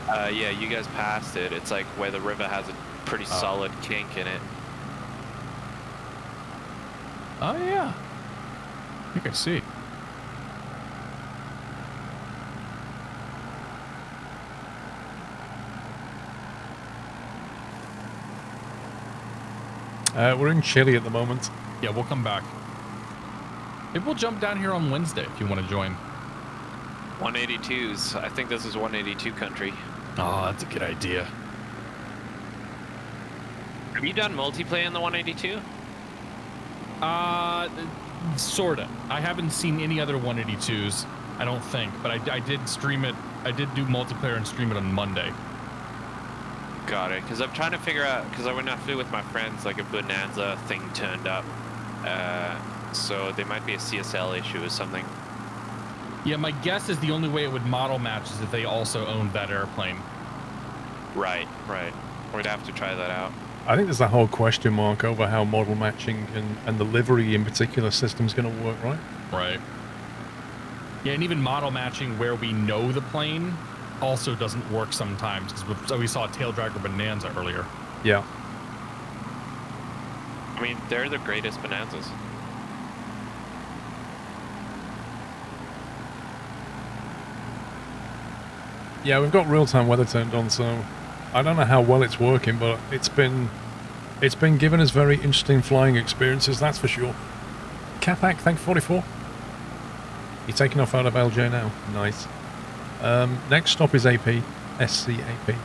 Yeah, you guys passed it. It's like where the river has a pretty solid kink in it. Oh, yeah. I think I see. We're in Chile at the moment. Yeah, we'll come back. Maybe we'll jump down here on Wednesday if you want to join. 182s. I think this is 182 country. Oh, that's a good idea. Have you done multiplayer in the 182? Sorta. I haven't seen any other 182s, I don't think, but I did stream it. I did do multiplayer and stream it on Monday. Got it. Because I'm trying to figure out, because I went out with my friends, like a Bonanza thing turned up. So there might be a CSL issue or something. Yeah, my guess is the only way it would model match is if they also owned that airplane. Right. We'd have to try that out. I think there's a whole question mark over how model matching and the livery in particular system's going to work, right? Right. Yeah, and even model matching where we know the plane also doesn't work sometimes, because we saw a tail dragger Bonanza earlier. Yeah. I mean, they're the greatest Bonanzas. Yeah, we've got real-time weather turned on, so I don't know how well it's working, but it's been giving us very interesting flying experiences, that's for sure. Capac, thank 44. You're taking off out of LJ now. Nice. Next stop is AP. SCAP.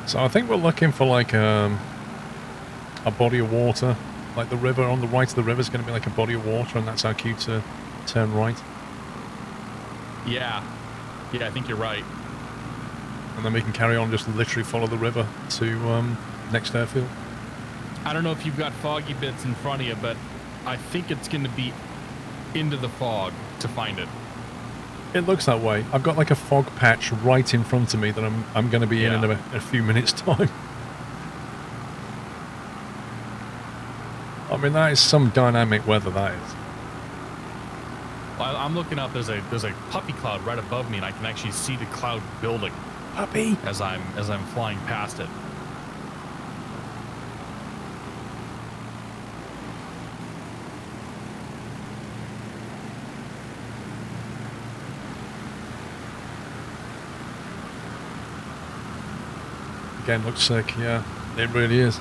So I think we're looking for like a body of water. Like the river on the right of the river is going to be like a body of water, and that's our cue to turn right. Yeah, I think you're right. And then we can carry on, just literally follow the river to next airfield. I don't know if you've got foggy bits in front of you, but I think it's going to be into the fog to find it. It looks that way. I've got like a fog patch right in front of me that I'm going to be in a few minutes' time. I mean, that is some dynamic weather, that is. Well, I'm looking up. There's a puppy cloud right above me, and I can actually see the cloud building. Puppy. As I'm flying past it. Again, looks sick. Yeah, it really is.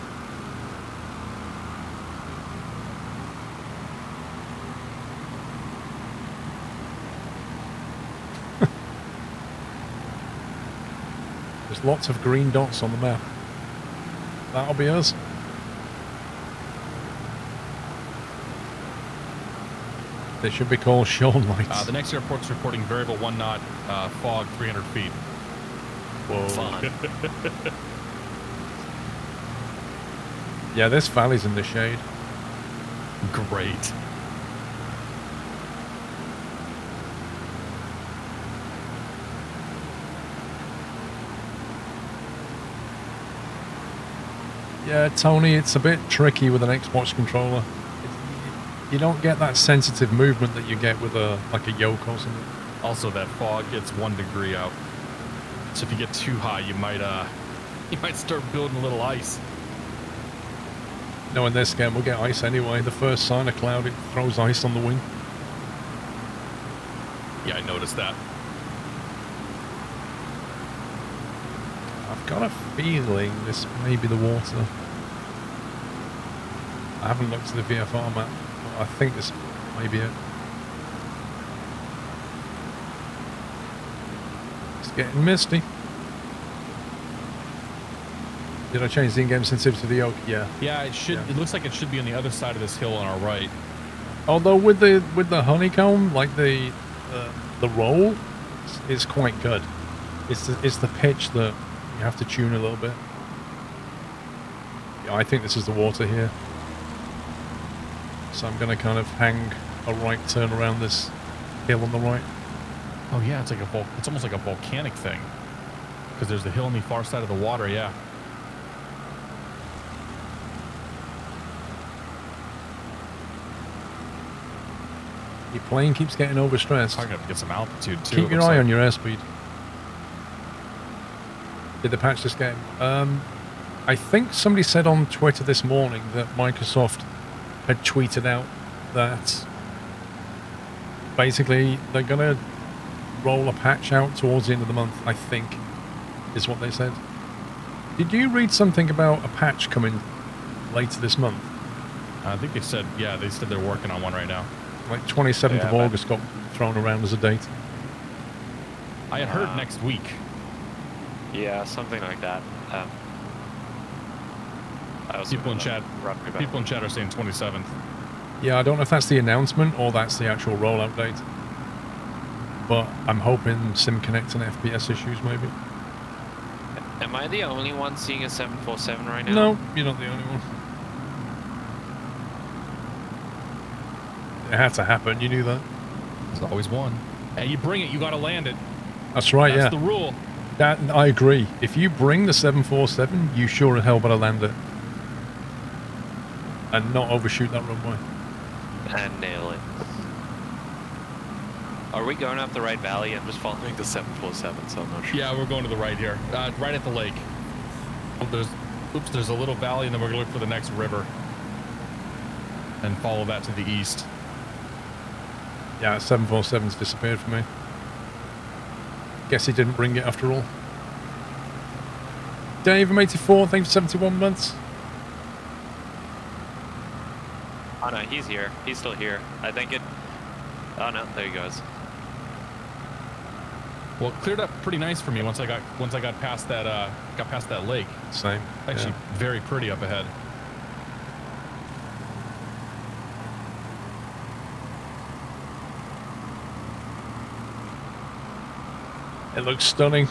Just lots of green dots on the map. That'll be us. They should be called Sean lights. The next airport's reporting variable 1 knot, fog 300 feet. Whoa. Fun. Yeah, this valley's in the shade. Great. Yeah, Tony, it's a bit tricky with an Xbox controller. You don't get that sensitive movement that you get with like a yoke or something. Also, that fog gets 1 degree out. So if you get too high, you might start building a little ice. No, in this game we'll get ice anyway. The first sign of cloud, it throws ice on the wing. Yeah, I noticed that. I've got a feeling this may be the water. I haven't looked at the VFR map, but I think this may be it. It's getting misty. Did I change the in-game sensitivity to the yoke? Yeah. Yeah, it should. Yeah. It looks like it should be on the other side of this hill on our right. Although with the honeycomb, like the roll, it's quite good. It's the pitch that you have to tune a little bit. Yeah, I think this is the water here. So I'm going to kind of hang a right turn around this hill on the right. Oh yeah, it's like it's almost like a volcanic thing. Because there's the hill on the far side of the water. Yeah. Your plane keeps getting overstressed. I'm gonna have to get some altitude too. Keep your eye on your airspeed. Did they patch this game? I think somebody said on Twitter this morning that Microsoft had tweeted out that basically they're going to roll a patch out towards the end of the month, I think, is what they said. Did you read something about a patch coming later this month? I think they said, yeah, they said they're working on one right now. Like 27th of August got thrown around as a date. I had heard next week. Yeah, something like that. People in chat are saying 27th. Yeah, I don't know if that's the announcement or that's the actual rollout date. But I'm hoping SimConnect and FPS issues maybe. Am I the only one seeing a 747 right now? No, you're not the only one. It had to happen, you knew that. There's always one. Hey, you bring it, you gotta land it. That's right, That's yeah. the rule. That I agree. If you bring the 747, you sure as hell better land it. And not overshoot that runway. And nail it. Are we going up the right valley? I'm just following the 747, so I'm not sure. Yeah, we're going to the right here. Right at the lake. There's a little valley, and then we're gonna look for the next river. And follow that to the east. Yeah, 747's disappeared for me. Guess he didn't bring it after all. Dave, I'm 84, thanks for 71 months. Oh no, he's here. He's still here. I think it... Oh no, there he goes. Well, it cleared up pretty nice for me once I got past that lake. Same. Actually, very pretty up ahead. It looks stunning.